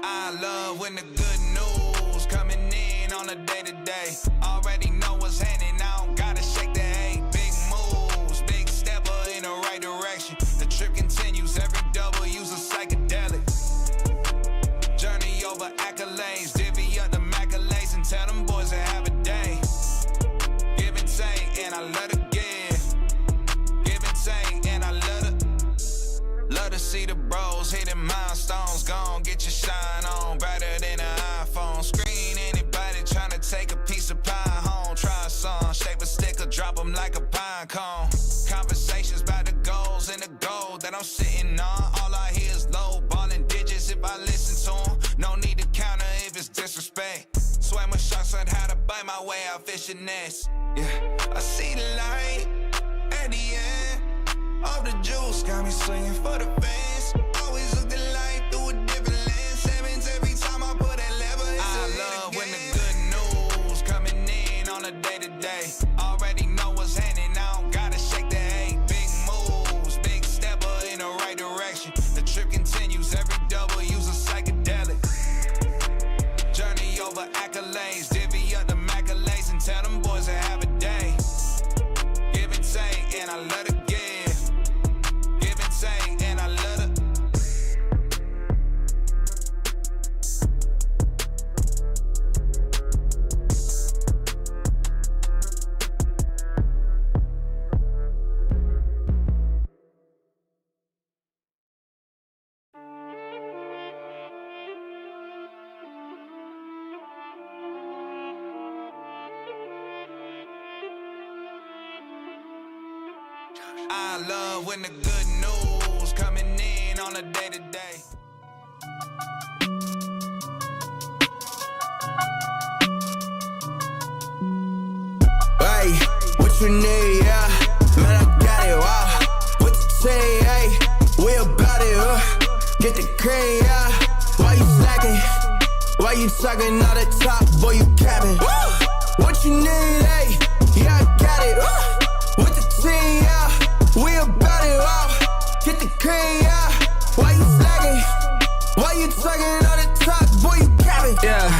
I love when the good news coming in on a day-to-day. Already know what's happening, I don't gotta shake the hay. Big moves, big stepper in the right direction. The trip continues, every W's a psychedelic. Journey over accolades, divvy up the accolades and tell them boys to have a day. Give and take, and I love to give. Give and take, and I love to see the bros hitting milestones. Gone, get your shine on, brighter than an iPhone screen. Anybody trying to take a piece of pie home, try a song, shape a stick or drop them like a pine cone. Conversations about the goals and the gold that I'm sitting on. All I hear is low balling digits if I listen to them. No need to counter if it's disrespect. Swam with sharks on how to bite my way out fishing nets. Yeah, I see the light at the end of the juice. Got me swinging for the fence. Always look the light through a different lens. Sevens every time I put that lever. I love when the good news coming in on a day-to-day. Already know what's happening, I don't gotta shake the hay. Big moves, big stepper in the right direction. The trip continues, every W's a psychedelic. Journey over accolades, divvy up the accolades and tell them boys to have a day. Give and take, and I love to give. Give and take, and I love to. I love when the good news coming in on a day-to-day. Hey, what you need, yeah? Man, I got it, wow. What you say, hey? We about it, get the cream, yeah. Why you slacking? Why you talking all the top, boy, you capping? What you need, hey? Yeah, I got it, with the team, yeah. We about it, wow. Get the cream, yeah. Why you slacking? Why you talking on the top, boy, you capping? Yeah,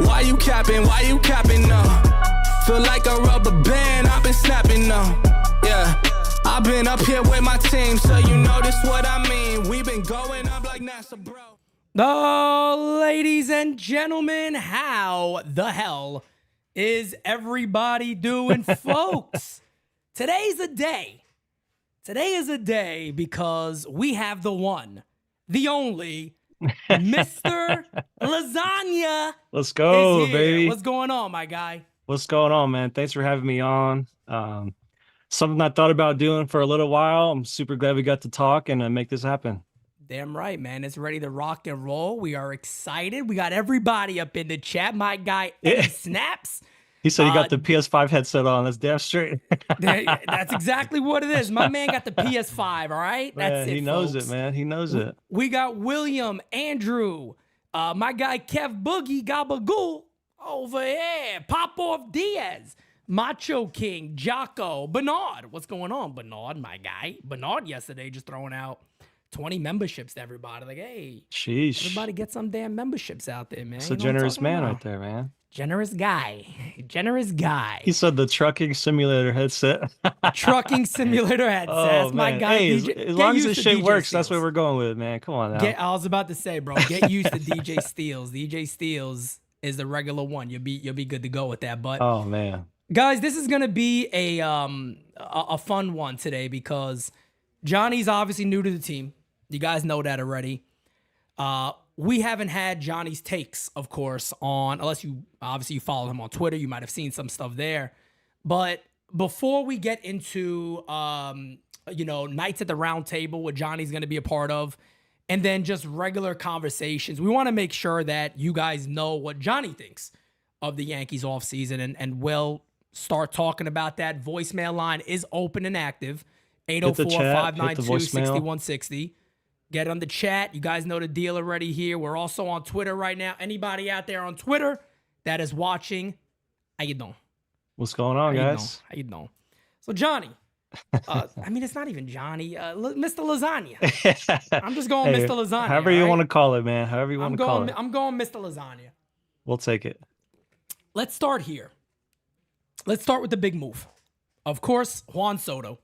why you capping? Why you capping, no? Feel like a rubber band, I've been snapping, no. Yeah, I've been up here with my team, so you know this what I mean. We've been going up like NASA, bro. Oh, ladies and gentlemen, how the hell is everybody doing, folks? Today's a day. Today is a day because we have the one, the only, Mr. Lasagna. Let's go, is here. baby. What's going on, my guy? What's going on, man? Thanks for having me on. Something I thought about doing for a little while. I'm super glad we got to talk and make this happen. Damn right, man. It's ready to rock and roll. We are excited. We got everybody up in the chat. My guy, Eddie Snaps. He said he got the PS5 headset on. That's damn straight. That's exactly what it is. My man got the PS5, all right? That's Man, it, he knows folks. it, man. He knows it. We got William, Andrew, my guy Kev Boogie Gabagool over here, Pop-Off Diaz, Macho King, Jocko, Bernard. What's going on, Bernard, my guy? Bernard yesterday just throwing out 20 memberships to everybody. Like, hey, Sheesh. everybody get some damn memberships out there, man. It's You a know what I'm generous talking man about? right there, man. Generous guy. Generous guy. He said the trucking simulator headset. Trucking simulator headset. That's my man. guy. Hey, DJ. as long as used this to shit DJ works, that's Steels. what we're going with, man. Come on now. I was about to say, bro, get used to DJ Steels. DJ Steels is the regular one. You'll be good to go with that. But Oh, man. guys, this is gonna be a fun one today because Johnny's obviously new to the team. You guys know that already. We haven't had Johnny's takes, of course, on, unless you obviously you follow him on Twitter. You might have seen some stuff there. But before we get into, nights at the round table, what Johnny's going to be a part of, and then just regular conversations, we want to make sure that you guys know what Johnny thinks of the Yankees offseason, and we'll start talking about that. Voicemail line is open and active, 804-592-6160. Get on the chat. You guys know the deal already here. We're also on Twitter right now. Anybody out there on Twitter that is watching, how you doing? What's going on, How you guys? doing? How you doing? So, Johnny, I mean, it's not even Johnny. Mr. Lasagna. I'm just going Hey, Mr. Lasagna. however All you right. want to call it, man. However you want to call it. I'm going Mr. Lasagna. We'll take it. Let's start here. Let's start with the big move. Of course, Juan Soto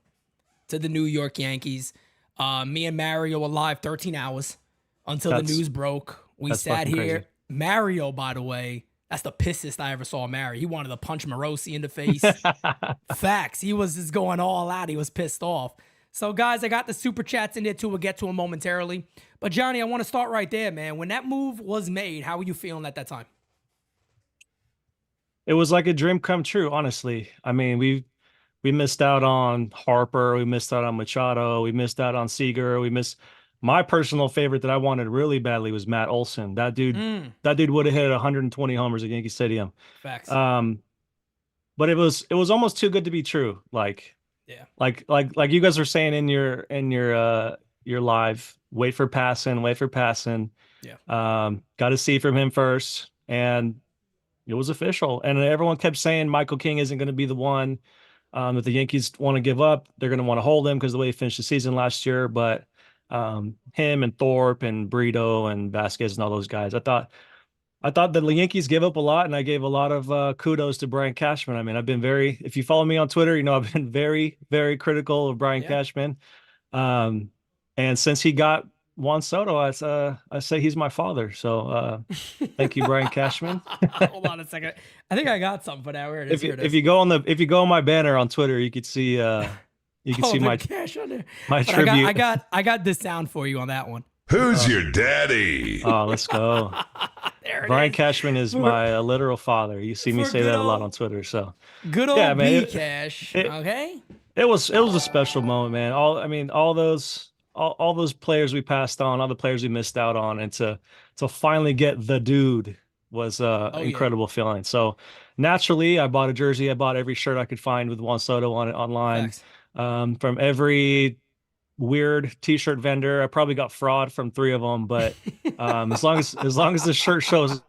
to the New York Yankees. Me and Mario were live 13 hours until the news broke. We sat here. Crazy. Mario, by the way, that's the pissest I ever saw Mario. He wanted to punch Morosi in the face. Facts. He was just going all out. He was pissed off. So, guys, I got the super chats in there too. We'll get to them momentarily. But, Johnny, I want to start right there, man. When that move was made, how were you feeling at that time? It was like a dream come true, honestly. I mean, we missed out on Harper, we missed out on Machado, we missed out on Seager, we missed my personal favorite that I wanted really badly was Matt Olson. That dude would have hit 120 homers at Yankee Stadium. Facts. But it was almost too good to be true. Like, yeah, like you guys were saying in your live, wait for passing. Yeah. Got to see from him first, and it was official. And everyone kept saying Michael King isn't going to be the one that the Yankees want to give up. They're going to want to hold him because the way he finished the season last year. But him and Thorpe and Brito and Vasquez and all those guys, I thought the Yankees gave up a lot, and I gave a lot of kudos to Brian Cashman. I mean, if you follow me on Twitter, you know I've been very, very critical of Brian Cashman. And since he got Juan Soto, I say he's my father. So thank you, Brian Cashman. Hold on a second. I think I got something for that. Where it is. If you go on my banner on Twitter, you could see see my cash on there. My but tribute. I got this sound for you on that one. Who's your daddy? Oh, let's go. Brian Cashman is my literal father. You see me say that a lot on Twitter. So good old B Cash. Okay. It was a special moment, man. All those players we passed on, all the players we missed out on, and to finally get the dude was incredible feeling. So naturally, I bought a jersey. I bought every shirt I could find with Juan Soto on it online. From every weird T-shirt vendor. I probably got fraud from 3 of them, but as long as the shirt shows,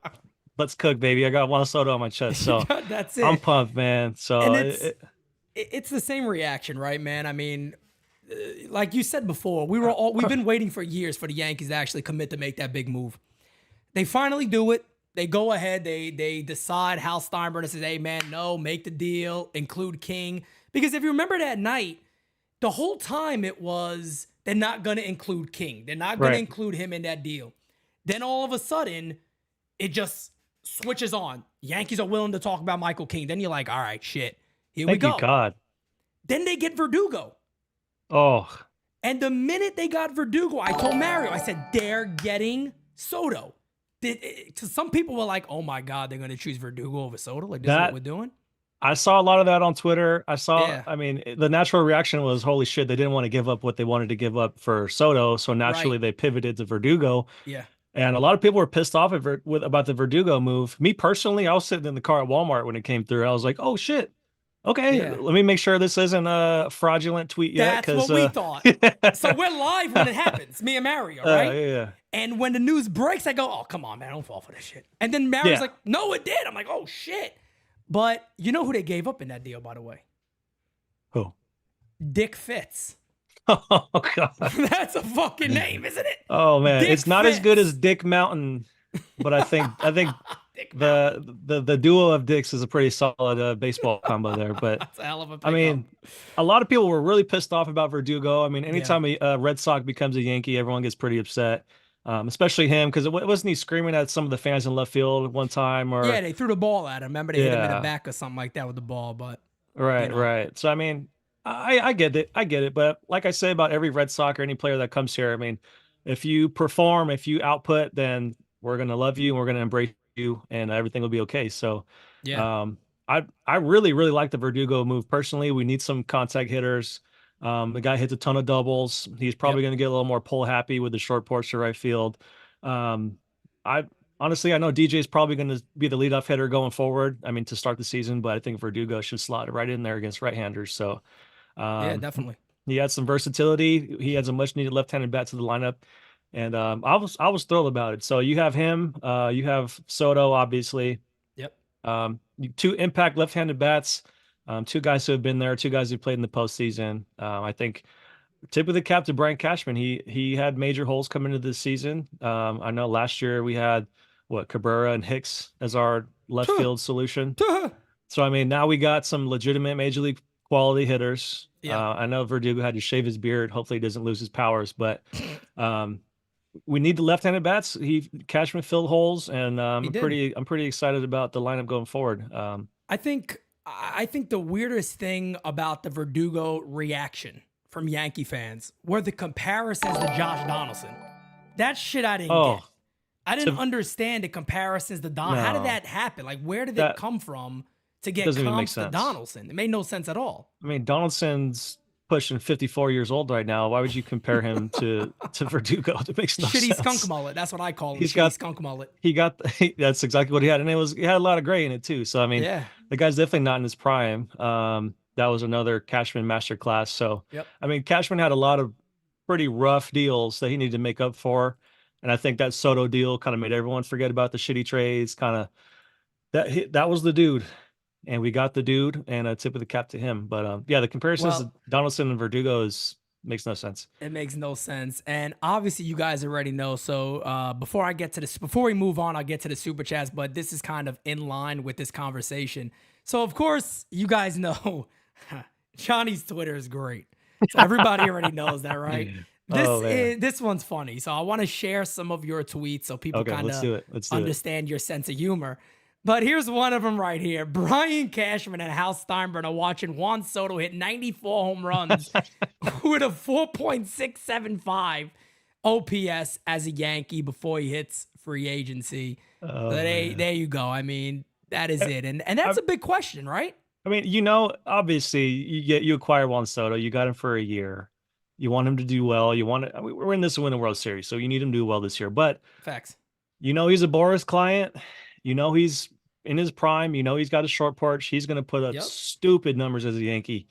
let's cook, baby. I got Juan Soto on my chest, so that's it. I'm pumped, man. So it's the same reaction, right, man? I mean, like you said before, we've been waiting for years for the Yankees to actually commit to make that big move. They finally do it. They go ahead. They decide. Hal Steinbrenner says, "Hey, man, no, make the deal, include King." Because if you remember that night, the whole time it was they're not going to include King. They're not going to include him in that deal. Then all of a sudden, it just switches on. Yankees are willing to talk about Michael King. Then you're like, all right, shit, here we go. Thank you, God. Then they get Verdugo. Oh. And the minute they got Verdugo, I told Mario, I said, they're getting Soto. Some people were like, oh my God, they're going to choose Verdugo over Soto? Like, this is what we're doing? I saw a lot of that on Twitter. I mean, the natural reaction was, holy shit, they didn't want to give up what they wanted to give up for Soto. So naturally they pivoted to Verdugo. Yeah. And a lot of people were pissed off about the Verdugo move. Me personally, I was sitting in the car at Walmart when it came through. I was like, oh shit. Okay, let me make sure this isn't a fraudulent tweet yet. That's what we thought. So we're live when it happens, me and Mario, right? Yeah. And when the news breaks, I go, oh, come on, man, don't fall for this shit. And then Mario's like, no, it did. I'm like, oh, shit. But you know who they gave up in that deal, by the way? Who? Dick Fitz. Oh, God. That's a fucking name, isn't it? Oh, man. Dick it's not Fitz. as good as Dick Mountain, but I think the duo of Dicks is a pretty solid baseball combo there. But that's a hell of a I mean, a lot of people were really pissed off about Verdugo. I mean, anytime a Red Sox becomes a Yankee, everyone gets pretty upset. Especially him, because wasn't he screaming at some of the fans in left field one time? Or they threw the ball at him. Remember, they hit him in the back or something like that with the ball. But right. So I mean, I get it. But like I say about every Red Sox or any player that comes here, I mean, if you perform, if you output, then we're gonna love you and we're gonna embrace you, and everything will be okay. So I really like the Verdugo move personally. We need some contact hitters. The guy hits a ton of doubles. He's probably going to get a little more pull happy with the short porch to right field. I honestly know DJ is probably going to be the leadoff hitter going forward. I mean, to start the season, but I think Verdugo should slot right in there against right-handers. So definitely. He had some versatility. He adds a much needed left-handed bat to the lineup. And I was thrilled about it. So you have him, you have Soto, obviously. Yep. 2 impact left-handed bats. Two guys who have been there, two guys who played in the postseason. I think tip of the cap to Brian Cashman. He had major holes coming into this season. I know last year we had Cabrera and Hicks as our left field solution. So I mean, now we got some legitimate major league quality hitters. Yeah. I know Verdugo had to shave his beard. Hopefully, he doesn't lose his powers. But we need the left-handed bats. Cashman filled holes, and I'm pretty excited about the lineup going forward. I think the weirdest thing about the Verdugo reaction from Yankee fans were the comparisons to Josh Donaldson. That shit I didn't get. I didn't understand the comparisons to Don. How did that happen? Like, where did it come from to get comps to Donaldson? It made no sense at all. I mean, Donaldson's pushing 54 years old right now. Why would you compare him to Verdugo? It makes no sense. Shitty skunk mullet. That's what I call him. Skunk mullet. That's exactly what he had. And he had a lot of gray in it too. So, I mean, the guy's definitely not in his prime. That was another Cashman masterclass. So, I mean, Cashman had a lot of pretty rough deals that he needed to make up for. And I think that Soto deal kind of made everyone forget about the shitty trades. That was the dude. And we got the dude, and a tip of the cap to him. But the comparisons to Donaldson and Verdugo makes no sense. It makes no sense. And obviously you guys already know. So before we move on, I'll get to the super chats, but this is kind of in line with this conversation. So of course you guys know Johnny's Twitter is great. So everybody already knows that, right? This one's funny. So I want to share some of your tweets so people kind of understand your sense of humor. But here's one of them right here. Brian Cashman and Hal Steinbrenner are watching Juan Soto hit 94 home runs with a 4.675 OPS as a Yankee before he hits free agency. There you go. I mean, that is it. And that's a big question, right? I mean, obviously you acquire Juan Soto. You got him for a year. You want him to do well. We're in this to win the World Series, so you need him to do well this year. But facts. He's a Boris client. He's in his prime. He's got a short porch. He's going to put up stupid numbers as a Yankee.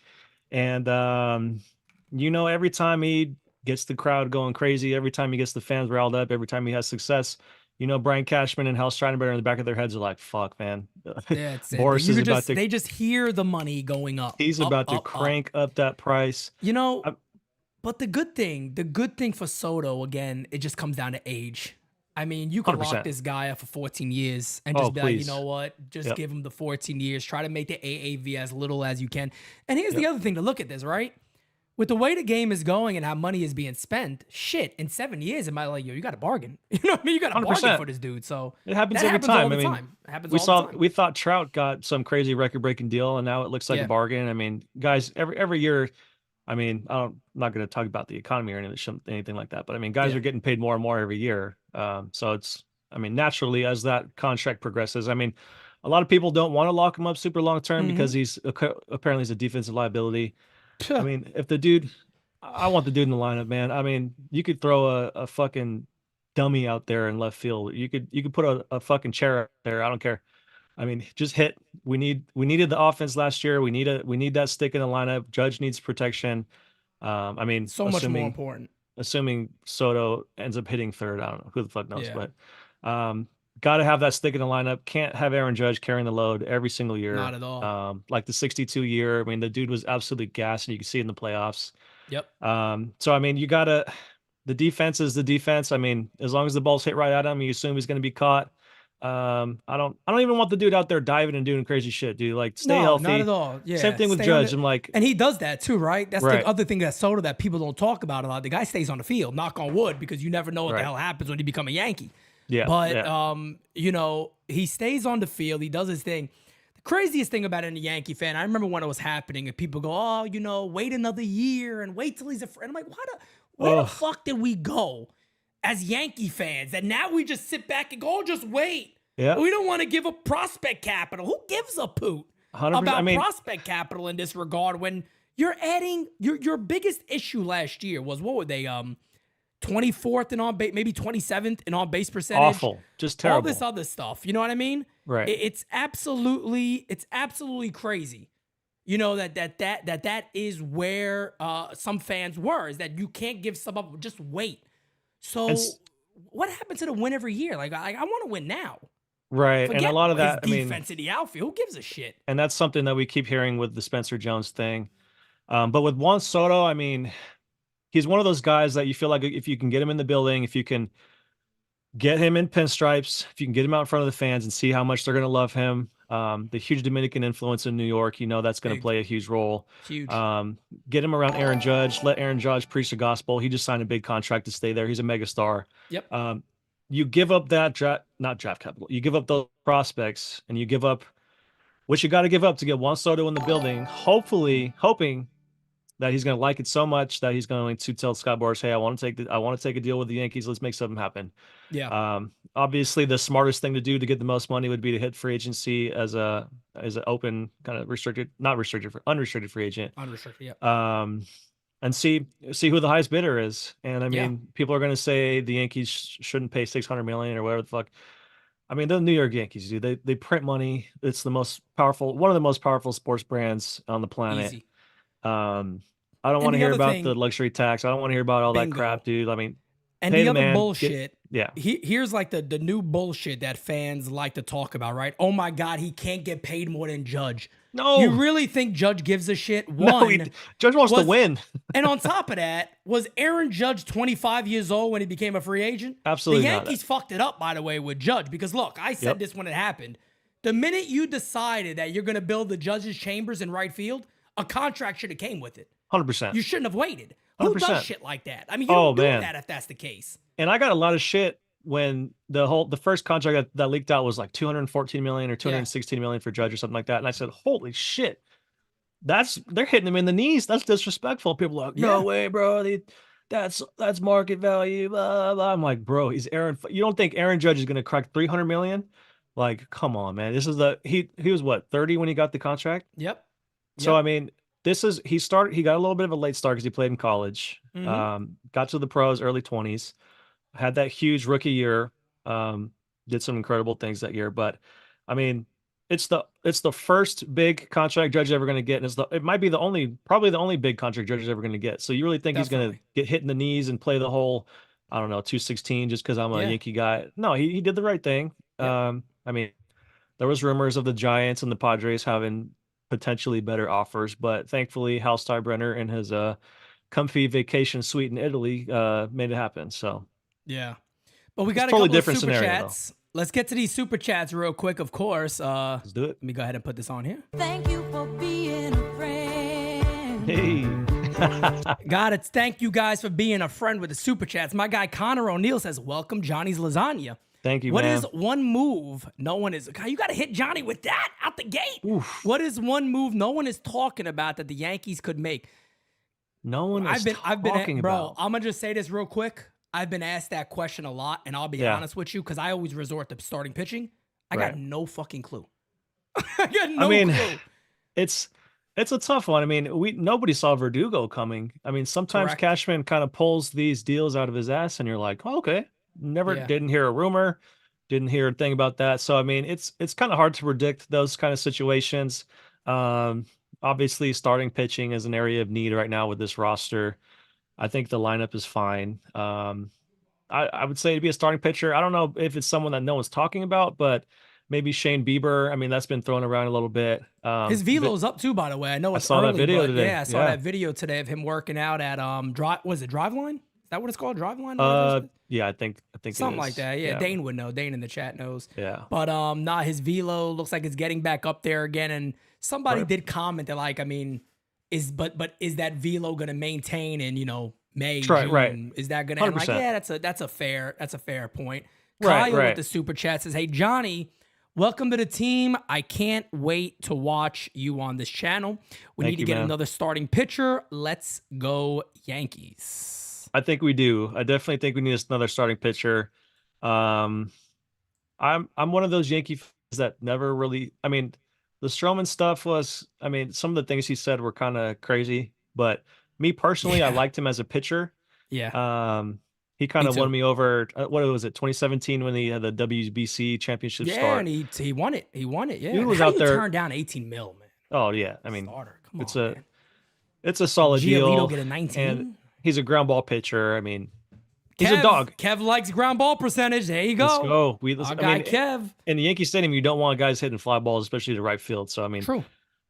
And, every time he gets the crowd going crazy, every time he gets the fans riled up, every time he has success, Brian Cashman and Hal Steinbrenner in the back of their heads are like, fuck, man. Yeah, Boris is about to... They just hear the money going up. He's about to crank up that price. But the good thing for Soto, again, it just comes down to age. I mean, you can 100%. lock this guy up for 14 years and just be like, please. you know what? Just give him the 14 years. Try to make the AAV as little as you can. And here's the other thing to look at this, right? With the way the game is going and how money is being spent, in 7 years, it might like, you got a bargain. You know what I mean? You got a 100%. Bargain for this dude. So it happens every time. We thought Trout got some crazy record-breaking deal, and now it looks like a bargain. I mean, guys, every year. I mean, I'm not going to talk about the economy or anything like that, but I mean, guys are getting paid more and more every year. So naturally, as that contract progresses, I mean, a lot of people don't want to lock him up super long term because he's apparently a defensive liability. I mean, I want the dude in the lineup, man. I mean, you could throw a fucking dummy out there in left field. You could put a fucking chair out there. I don't care. I mean, just hit. We needed the offense last year. We need that stick in the lineup. Judge needs protection. I mean, so much more important. Assuming Soto ends up hitting third, I don't know, who the fuck knows, but got to have that stick in the lineup. Can't have Aaron Judge carrying the load every single year. Not at all. Like the 62 year. I mean, the dude was absolutely gassed, and you can see it in the playoffs. Yep. So I mean, the defense is the defense. I mean, as long as the ball's hit right at him, you assume he's going to be caught. I don't even want the dude out there diving and doing crazy shit, dude. Like, stay healthy. Not at all. Yeah. Same thing with Judge. I'm like, and he does that too, right? That's the other thing that Soto that people don't talk about a lot. The guy stays on the field, knock on wood, because you never know what the hell happens when you become a Yankee. Yeah. But he stays on the field. He does his thing. The craziest thing about it in a Yankee fan, I remember when it was happening, and people go, wait another year and wait till he's a friend. I'm like, where the fuck did we go as Yankee fans that now we just sit back and go, just wait. Yeah. We don't want to give up prospect capital. Who gives a poot about prospect capital in this regard when you're adding your biggest issue last year was, what were they, 24th in on base, maybe 27th in on base percentage? Awful. Just terrible. All this other stuff. You know what I mean? Right. It's absolutely crazy. That is where some fans were, is that you can't give some up, just wait. So what happened to the win every year? Like I want to win now. Right. And a Forget lot of his that, I mean, defense in the outfield. Who gives a shit? and that's something that we keep hearing with the Spencer Jones thing. But with Juan Soto, I mean, he's one of those guys that you feel like if you can get him in the building, if you can get him in pinstripes, if you can get him out in front of the fans and see how much they're going to love him, the huge Dominican influence in New York, that's going to play a huge role. Huge. Get him around Aaron Judge, let Aaron Judge preach the gospel. He just signed a big contract to stay there. He's a megastar. Yep. You give up that not draft capital. You give up those prospects and you give up what you got to give up to get Juan Soto in the building, hoping that he's going to like it so much that he's going to tell Scott Boras, hey, I want to take a deal with the Yankees. Let's make something happen. Yeah. Obviously the smartest thing to do to get the most money would be to hit free agency as an open kind of unrestricted free agent. Unrestricted. Yeah. And see who the highest bidder is. And I mean, people are going to say the Yankees shouldn't pay $600 million or whatever the fuck. I mean, the New York Yankees do. They print money. It's one of the most powerful sports brands on the planet. Easy. I don't want to hear about the luxury tax. I don't want to hear about all that crap, dude. I mean, and the other bullshit. Yeah. Here's like the new bullshit that fans like to talk about, right? Oh my God, he can't get paid more than Judge. No. You really think Judge gives a shit? Judge wants to win. And on top of that, was Aaron Judge 25 years old when he became a free agent? Absolutely not. The Yankees fucked it up, by the way, with Judge. Because look, I said this when it happened. The minute you decided that you're going to build the Judge's chambers in right field, a contract should have came with it. 100%. You shouldn't have waited. Who 100%. does shit like that? I mean, you don't do that if that's the case. And I got a lot of shit when the first contract that leaked out was like $214 million or $216 million for Judge or something like that. And I said, holy shit. They're hitting him in the knees. That's disrespectful. People are like, no way, bro. That's market value. Blah, blah. I'm like, bro, he's Aaron. You don't think Aaron Judge is going to crack $300 million? Like, come on, man. This is he was what, 30 when he got the contract? Yep. So, I mean, he got a little bit of a late start because he played in college, got to the pros, early 20s, had that huge rookie year, did some incredible things that year. But I mean, it's the first big contract Judge is ever going to get. And it might be probably the only big contract Judge is ever going to get. So you really think he's going to get hit in the knees and play the whole, I don't know, 216 just because I'm a Yankee guy? No, he did the right thing. I mean, there was rumors of the Giants and the Padres having potentially better offers, but thankfully Hal Steinbrenner and his comfy vacation suite in Italy made it happen. So but we got a totally couple different of super scenario, chats. Though. Let's get to these super chats real quick. Of course, let's do it. Let me go ahead and put this on here. Thank you for being a friend. Hey. Got it. Thank you guys for being a friend with the super chats. My guy Connor O'Neill says, "Welcome, Johnny's Lasagna." Thank you, What man. is one move no one is... You got to hit Johnny with that out the gate. Oof. What is one move no one is talking about that the Yankees could make? No one is talking about. Bro, I'm going to just say this real quick. I've been asked that question a lot, and I'll be honest with you, because I always resort to starting pitching. I got no fucking clue. I got no clue. It's a tough one. I mean, nobody saw Verdugo coming. I mean, sometimes Cashman kind of pulls these deals out of his ass, and you're like, oh, okay. Didn't hear a rumor, didn't hear a thing about that. So I mean, it's kind of hard to predict those kind of situations. Obviously, starting pitching is an area of need right now with this roster. I think the lineup is fine. I would say to be a starting pitcher, I don't know if it's someone that no one's talking about, but maybe Shane Bieber. I mean, that's been thrown around a little bit. His velo's up too, by the way. I know it's I saw early, that video today. Yeah, I saw that video today of him working out at Driveline? Is that what it's called? Driveline? Yeah, I think something like that. Yeah, Dane would know. Dane in the chat knows. Yeah. But his velo looks like it's getting back up there again. And somebody did comment that, like, I mean, is that velo gonna maintain in, May, June? Right. Is that gonna end? Like, yeah, that's a fair point. Right, Kyle with the super chat says, "Hey Johnny, welcome to the team. I can't wait to watch you on this channel. We need to get another starting pitcher. Let's go Yankees." I think we do. I definitely think we need another starting pitcher. I'm one of those Yankee fans that never really. I mean, the Stroman stuff was. I mean, some of the things he said were kind of crazy. But me personally, I liked him as a pitcher. Yeah. He kind of won me over. What was it? 2017 when he had the WBC championship start. Yeah, and he won it. He won it. Yeah. He was How out there. Turned down 18 mil, man. Oh yeah. I mean, Starter. Come on, it's a solid deal. Get a 19. And he's a ground ball pitcher. I mean, He's a dog. Kev likes ground ball percentage. There you go. Let's go. Our guy Kev. In the Yankee Stadium, you don't want guys hitting fly balls, especially to right field. So I mean, True.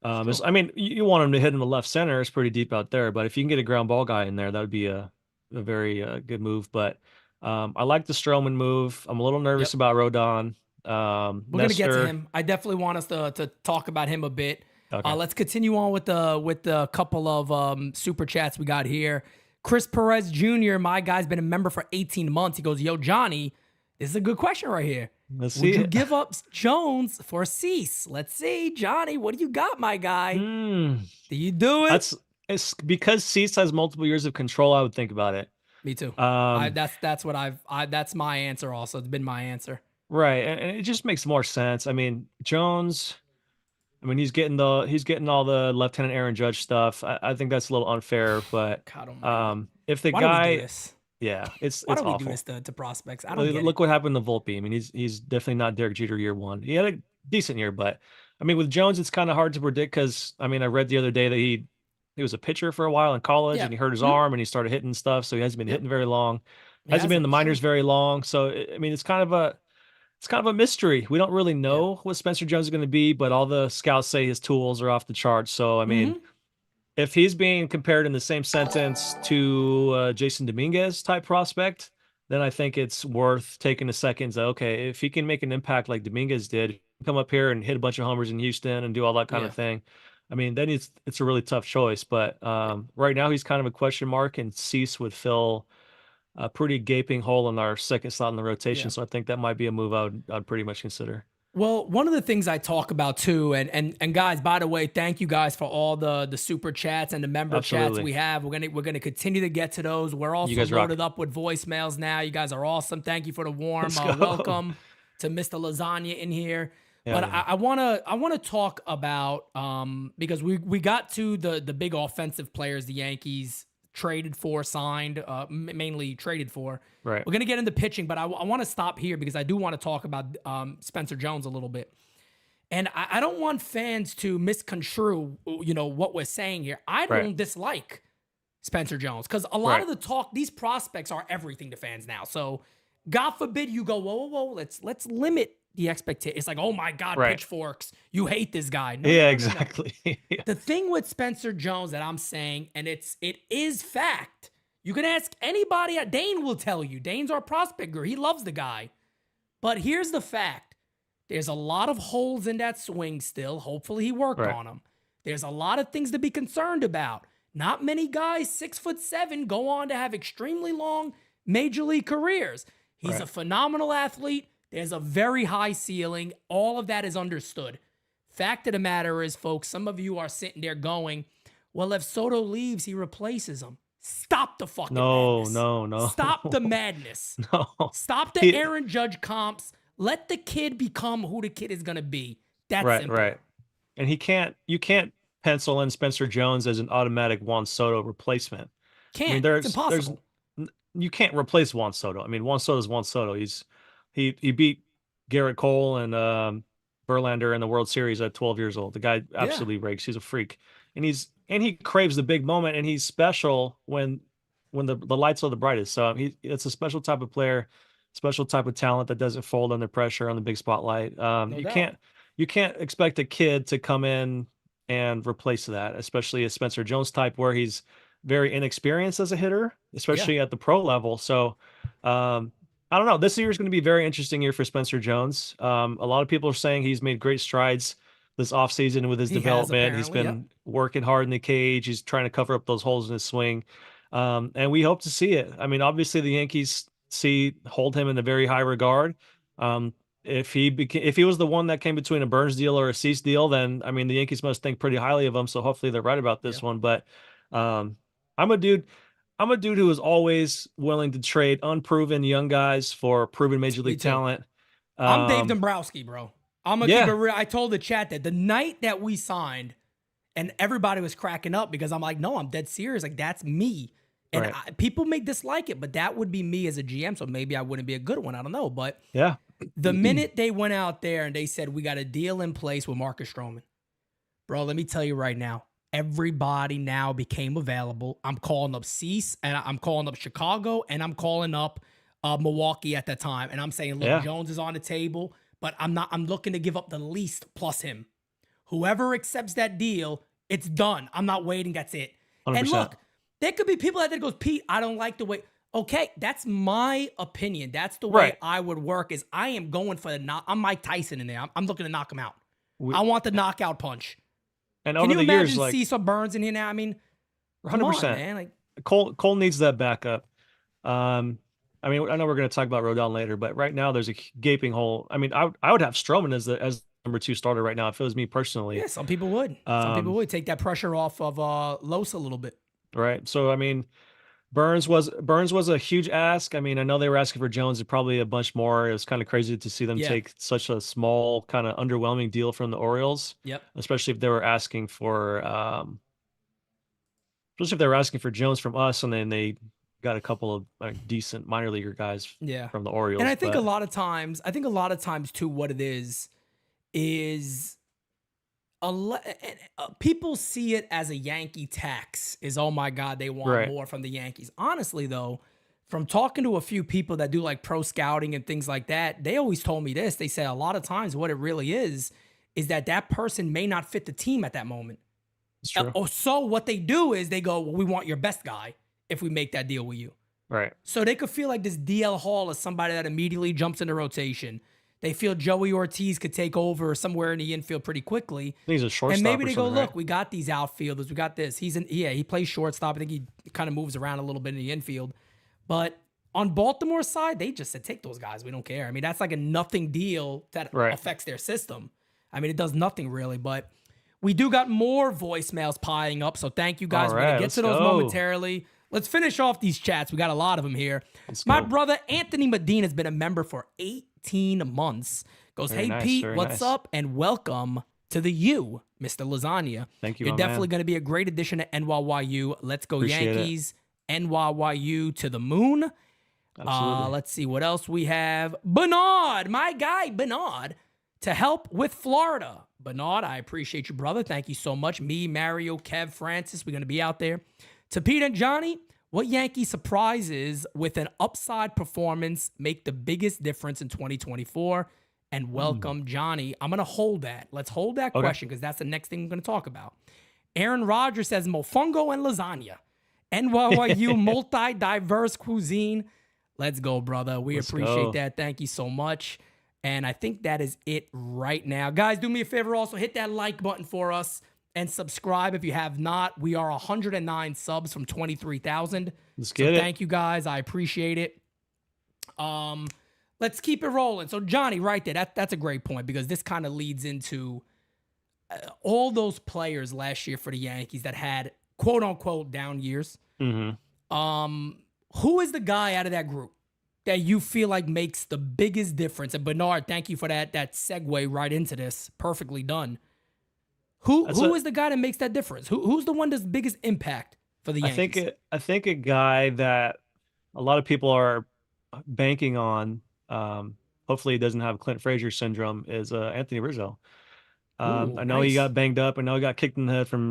You want him to hit in the left center. It's pretty deep out there. But if you can get a ground ball guy in there, that would be a very good move. But I like the Stroman move. I'm a little nervous about Rodon. We're gonna get to him. I definitely want us to talk about him a bit. Okay. Let's continue on with the couple of super chats we got here. Chris Perez Jr., my guy's been a member for 18 months. He goes, "Yo, Johnny, this is a good question right here. Let's Would see you it. give up Jones for Cease? Let's see, Johnny. What do you got, my guy? Do you do it? It's because Cease has multiple years of control. I would think about it. Me too. Um, That's what that's my answer. Also, it's been my answer. Right, and it just makes more sense. I mean, Jones. I mean, he's getting all the Lieutenant Aaron Judge stuff. I think that's a little unfair, but God almighty. if the Why do we do guy, this? yeah, it's Why do we awful. do this to prospects? I don't get Look it. what happened to Volpe. I mean, he's definitely not Derek Jeter year one. He had a decent year, but I mean, with Jones, it's kind of hard to predict because I mean, I read the other day that he was a pitcher for a while in college Yeah. and he hurt his arm and he started hitting stuff, so he hasn't been hitting very long. He Hasn't been in the hasn't, minors very long, so I mean, it's kind of a mystery. We don't really know what Spencer Jones is going to be, but all the scouts say his tools are off the charts. So, I mean, if he's being compared in the same sentence to Jason Dominguez type prospect, then I think it's worth taking a second and say, okay, if he can make an impact like Dominguez did, come up here and hit a bunch of homers in Houston and do all that kind of thing. I mean, then it's a really tough choice. But right now he's kind of a question mark, and Cease would fill a pretty gaping hole in our second slot in the rotation. So I think that might be a move I'd pretty much consider. Well, one of the things I talk about too, and guys, by the way, thank you guys for all the super chats and the member chats we have. We're gonna continue to get to those. We're also loaded up with voicemails now. You guys are awesome. Thank you for the warm welcome to Mr. Lasagna in here. Yeah, but I wanna talk about because we got to the big offensive players the Yankees traded for, signed, mainly traded for. Right. We're going to get into pitching, but I want to stop here because I do want to talk about Spencer Jones a little bit. And I don't want fans to misconstrue, what we're saying here. I don't dislike Spencer Jones because a lot of the talk, these prospects are everything to fans now. So God forbid you go, whoa, let's limit the expectation. It's like, oh my God, pitchforks, you hate this guy. No, exactly. The thing with Spencer Jones that I'm saying, and it is fact. You can ask anybody. Dane will tell you. Dane's our prospect guru. He loves the guy. But here's the fact. There's a lot of holes in that swing still. Hopefully he worked on them. There's a lot of things to be concerned about. Not many guys 6'7" go on to have extremely long major league careers. He's a phenomenal athlete. There's a very high ceiling. All of that is understood. Fact of the matter is, folks, some of you are sitting there going, well, if Soto leaves, he replaces him. Stop the fucking madness. No. Stop the madness. No. Stop the Aaron Judge comps. Let the kid become who the kid is going to be. That's simple. Right. And you can't pencil in Spencer Jones as an automatic Juan Soto replacement. It's impossible. You can't replace Juan Soto. I mean, Juan Soto's Juan Soto. He beat Garrett Cole and Verlander in the World Series at 12 years old. The guy absolutely rakes. He's a freak, and he craves the big moment, and he's special when the lights are the brightest. So it's a special type of player, special type of talent that doesn't fold under pressure on the big spotlight. You can't expect a kid to come in and replace that, especially a Spencer Jones type where he's very inexperienced as a hitter, especially at the pro level. So I don't know. This year is going to be a very interesting year for Spencer Jones. A lot of people are saying he's made great strides this offseason with his development. He's been working hard in the cage. He's trying to cover up those holes in his swing. And we hope to see it. I mean, obviously the Yankees hold him in a very high regard. If he was the one that came between a Burns deal or a Cease deal, then I mean the Yankees must think pretty highly of him. So hopefully they're right about this one. But I'm a dude who is always willing to trade unproven young guys for proven major league talent. I'm Dave Dombrowski, bro. I'm gonna keep it real. I told the chat that the night that we signed, and everybody was cracking up because I'm like, no, I'm dead serious. Like that's me. And people may dislike it, but that would be me as a GM. So maybe I wouldn't be a good one. I don't know. But the minute they went out there and they said, we got a deal in place with Marcus Stroman, bro, let me tell you right now, everybody now became available. I'm calling up Cease, and I'm calling up Chicago, and I'm calling up Milwaukee at that time. And I'm saying, look, Yeah. Jones is on the table, but I'm looking to give up the least plus him. Whoever accepts that deal, it's done. I'm not waiting. That's it. 100%. And look, there could be people out there that goes, Pete, I don't like the way. Okay, that's my opinion. That's the way Right. I would work. Is I am going for the knock. I'm Mike Tyson in there. I'm looking to knock him out. We- I want the knockout punch. And Can over you the imagine years, like Cecil Burns in here now? I mean, 100%, man. Like, Cole needs that backup. I mean, I know we're going to talk about Rodon later, but right now there's a gaping hole. I mean, I would have Stroman as number 2 starter right now if it was me personally. yeah, some people would. Some people would take that pressure off of Los a little bit. Right. So I mean, Burns was a huge ask. I mean, I know they were asking for Jones and probably a bunch more. It was kind of crazy to see them Yeah. take such a small, kind of underwhelming deal from the Orioles. Yep. Especially if they were asking for Jones from us, and then they got a couple of decent minor leaguer guys Yeah. from the Orioles. And I think but- a lot of times too, what it is people see it as a Yankee tax. Is, oh my God, they want Right. more from the Yankees. Honestly, though, from talking to a few people that do like pro scouting and things like that, they always told me this. They said a lot of times what it really is that person may not fit the team at that moment. It's true. Or so what they do is they go, well, we want your best guy if we make that deal with you. Right. So they could feel like this DL Hall is somebody that immediately jumps into rotation. They feel Joey Ortiz could take over somewhere in the infield pretty quickly. He's a shortstop. And maybe or they go, something, look, right? we got these outfielders. We got this. He plays shortstop. I think he kind of moves around a little bit in the infield. But on Baltimore's side, they just said, take those guys. We don't care. I mean, that's like a nothing deal that Right. affects their system. I mean, it does nothing really. But we do got more voicemails piling up. So thank you guys. All We're going right, to get let's to those go. momentarily. Let's finish off these chats. We got a lot of them here. Let's My go. brother Anthony Medina has been a member for 18 months. Goes, Very hey, nice, Pete, very what's nice. up? And welcome to the U, Mr. Lasagna. Thank you, You're my definitely man. going to be a great addition to NYYU. Let's go Appreciate it. Yankees. NYYU to the moon. Absolutely. Let's see what else we have. Bernard, my guy, Bernard, to help with Florida. Bernard, I appreciate you, brother. Thank you so much. Me, Mario, Kev, Francis, we're going to be out there. To Pete and Johnny, what Yankee surprises with an upside performance make the biggest difference in 2024? And welcome, Johnny. I'm going to hold that. Let's hold that Okay. question because that's the next thing I'm going to talk about. Aaron Rodgers says mofongo and lasagna. NYYU multi-diverse cuisine. Let's go, brother. We Let's appreciate go. that. Thank you so much. And I think that is it right now. Guys, do me a favor also. Hit that like button for us and subscribe if you have not. We are 109 subs from 23,000. Let's So get it. thank you, guys. I appreciate it. Let's keep it rolling. So Johnny, right there, that's a great point because this kind of leads into all those players last year for the Yankees that had quote unquote down years. Mm-hmm. Who is the guy out of that group that you feel like makes the biggest difference? And Bernard, thank you for that segue right into this. Perfectly done. Who is the guy that makes that difference? Who's the one that's biggest impact for the Yankees? I think a guy that a lot of people are banking on, hopefully he doesn't have Clint Frazier syndrome, is Anthony Rizzo. Ooh, I know he nice. got banged up. I know he got kicked in the head from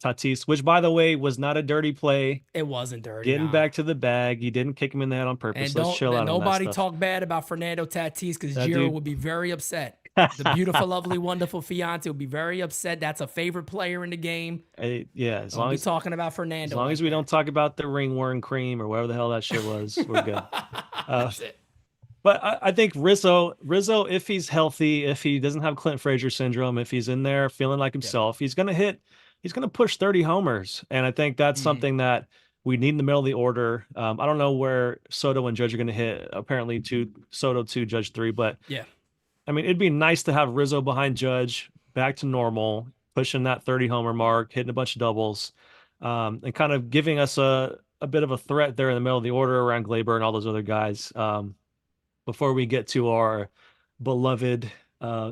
Tatis, which, by the way, was not a dirty play. It wasn't dirty. Getting nah. back to the bag, he didn't kick him in the head on purpose. And Let's chill out. nobody on that talk bad about Fernando Tatis because That Giro dude- would be very upset. The beautiful, lovely, wonderful fiance would be very upset. That's a favorite player in the game. stuff. Yeah, as Don't long be as talking about Fernando. as long like as we that. don't talk about the ringworm cream or whatever the hell that shit was, we're good. That's it. But I think Rizzo, if he's healthy, if he doesn't have Clint Frazier syndrome, if he's in there feeling like himself, he's going to push 30 homers. And I think that's something that we need in the middle of the order. I don't know where Soto and Judge are going to hit. Apparently Soto 2, Judge 3. But Yeah. I mean, it'd be nice to have Rizzo behind Judge, back to normal, pushing that 30 homer mark, hitting a bunch of doubles, and kind of giving us a bit of a threat there in the middle of the order around Glaber and all those other guys. Before we get to our beloved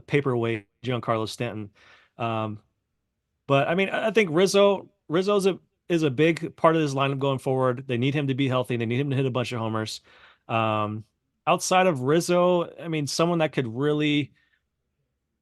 paperweight Giancarlo Stanton. But I mean, I think Rizzo is a big part of this lineup going forward. They need him to be healthy. They need him to hit a bunch of homers. Outside of Rizzo, I mean, someone that could really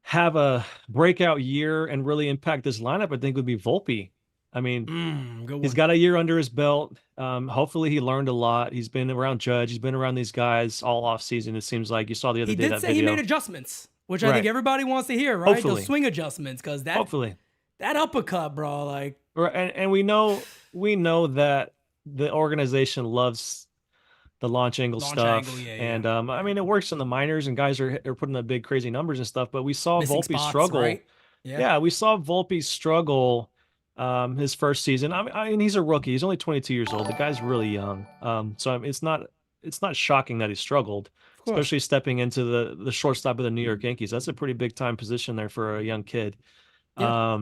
have a breakout year and really impact this lineup, I think would be Volpe. I mean, Good he's one. got a year under his belt. Hopefully he learned a lot. He's been around Judge. He's been around these guys all off season. It seems like you saw the other He day did that say he video. made adjustments, which I think Right. everybody wants to hear, right? Hopefully. Those swing adjustments, because Hopefully. that uppercut, bro, like And we know that the organization loves the launch angle Launch stuff. angle, yeah, And I mean, it works in the minors and guys are putting up big crazy numbers and stuff, but we saw missing Volpe spots, struggle. right? Yeah, we saw Volpe struggle his first season. I mean, he's a rookie. He's only 22 years old. The guy's really young. So I mean, it's not shocking that he struggled, course. especially stepping into the shortstop of the New York Yankees. That's a pretty big time position there for a young kid. Yeah.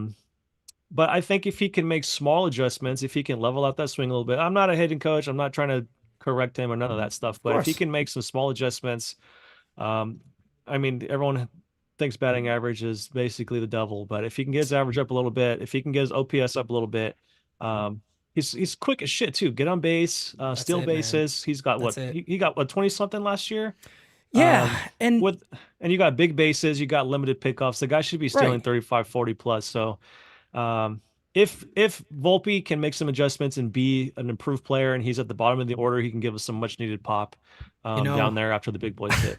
But I think if he can make small adjustments, if he can level out that swing a little bit, I'm not a hitting coach. I'm not trying to correct him or none of that stuff. But if he course. can make some small adjustments, I mean, everyone thinks batting average is basically the devil. But if he can get his average up a little bit, if he can get his OPS up a little bit, he's quick as shit too. Get on base, steal it, man. bases. He's got That's what? it. He got what, 20 something last year. Yeah, and You got big bases, you got limited pickoffs. The guy should be stealing Right. 35, 40 plus. So if Volpe can make some adjustments and be an improved player and he's at the bottom of the order, he can give us some much needed pop down there after the big boys hit.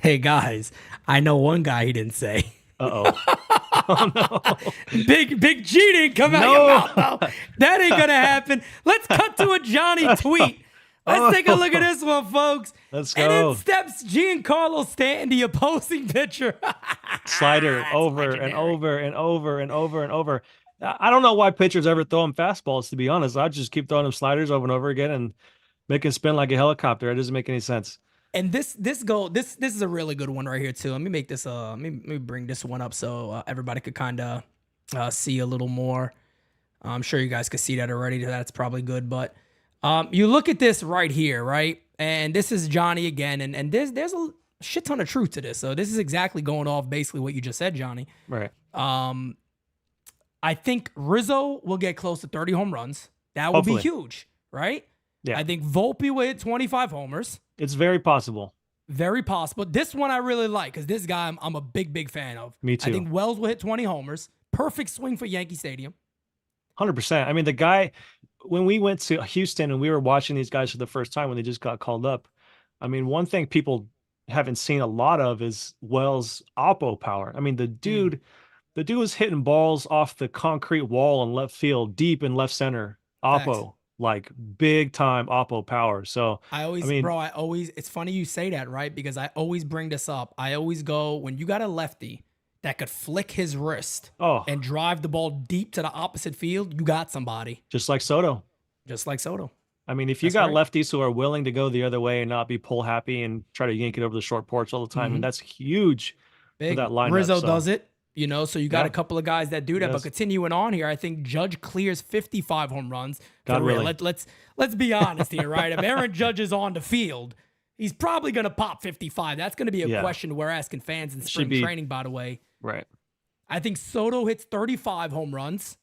Hey guys, I know one guy he didn't say. Oh no. Big G didn't come out your mouth. No. That ain't gonna happen. Let's cut to a Johnny tweet. Let's take a look at this one, folks. Let's And go. in steps Giancarlo Stanton, the opposing pitcher. Slider over and over and over and over and over. I don't know why pitchers ever throw him fastballs, to be honest. I just keep throwing him sliders over and over again and make him spin like a helicopter. It doesn't make any sense. And this is a really good one right here too. Let me make this let me bring this one up so everybody could kind of see a little more. I'm sure you guys could see that already. That's probably good, but you look at this right here, right? And this is Johnny again, and there's a shit ton of truth to this. So this is exactly going off basically what you just said, Johnny. Right. I think Rizzo will get close to 30 home runs. That would be Hopefully. huge, right? Yeah. I think Volpe will hit 25 homers. It's very possible. Very possible. This one I really like because this guy I'm a big fan of. Me too. I think Wells will hit 20 homers. Perfect swing for Yankee Stadium. 100%. I mean, the guy, when we went to Houston and we were watching these guys for the first time when they just got called up, I mean, one thing people haven't seen a lot of is Wells' oppo power. I mean, the dude was hitting balls off the concrete wall in left field, deep in left center. Oppo, like big time oppo power. So it's funny you say that, right? Because I always bring this up. I always go, when you got a lefty that could flick his wrist and drive the ball deep to the opposite field, you got somebody. Just like Soto. I mean, if you got lefties who are willing to go the other way and not be pull happy and try to yank it over the short porch all the time, and that's huge for that lineup. Rizzo does it, so you got a couple of guys that do that. But continuing on here, I think Judge clears 55 home runs. God, really? Let's be honest here, right? If Aaron Judge is on the field, he's probably going to pop 55. That's going to be a question we're asking fans in spring training, by the way. Right. I think Soto hits 35 home runs.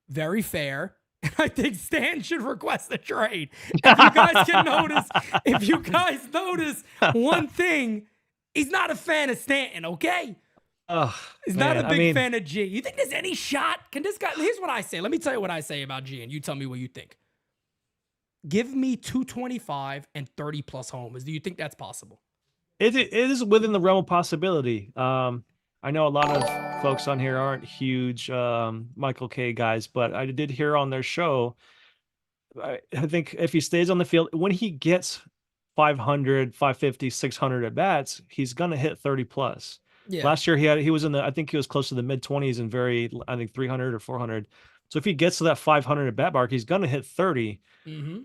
Very fair. And I think Stan should request a trade. If you guys notice one thing, he's not a fan of Stanton, okay? He's not a big fan of G. You think there's any shot? Can this guy? Here's what I say. Let me tell you what I say about G, and you tell me what you think. Give me 225 and 30 plus homers. Do you think that's possible? It is within the realm of possibility. I know a lot of folks on here aren't huge Michael K guys, but I did hear on their show, I think if he stays on the field, when he gets 500, 550, 600 at bats, he's going to hit 30 plus. Yeah. Last year he was I think he was close to the mid 20s and I think 300 or 400. So if he gets to that 500 at bat mark, he's going to hit 30.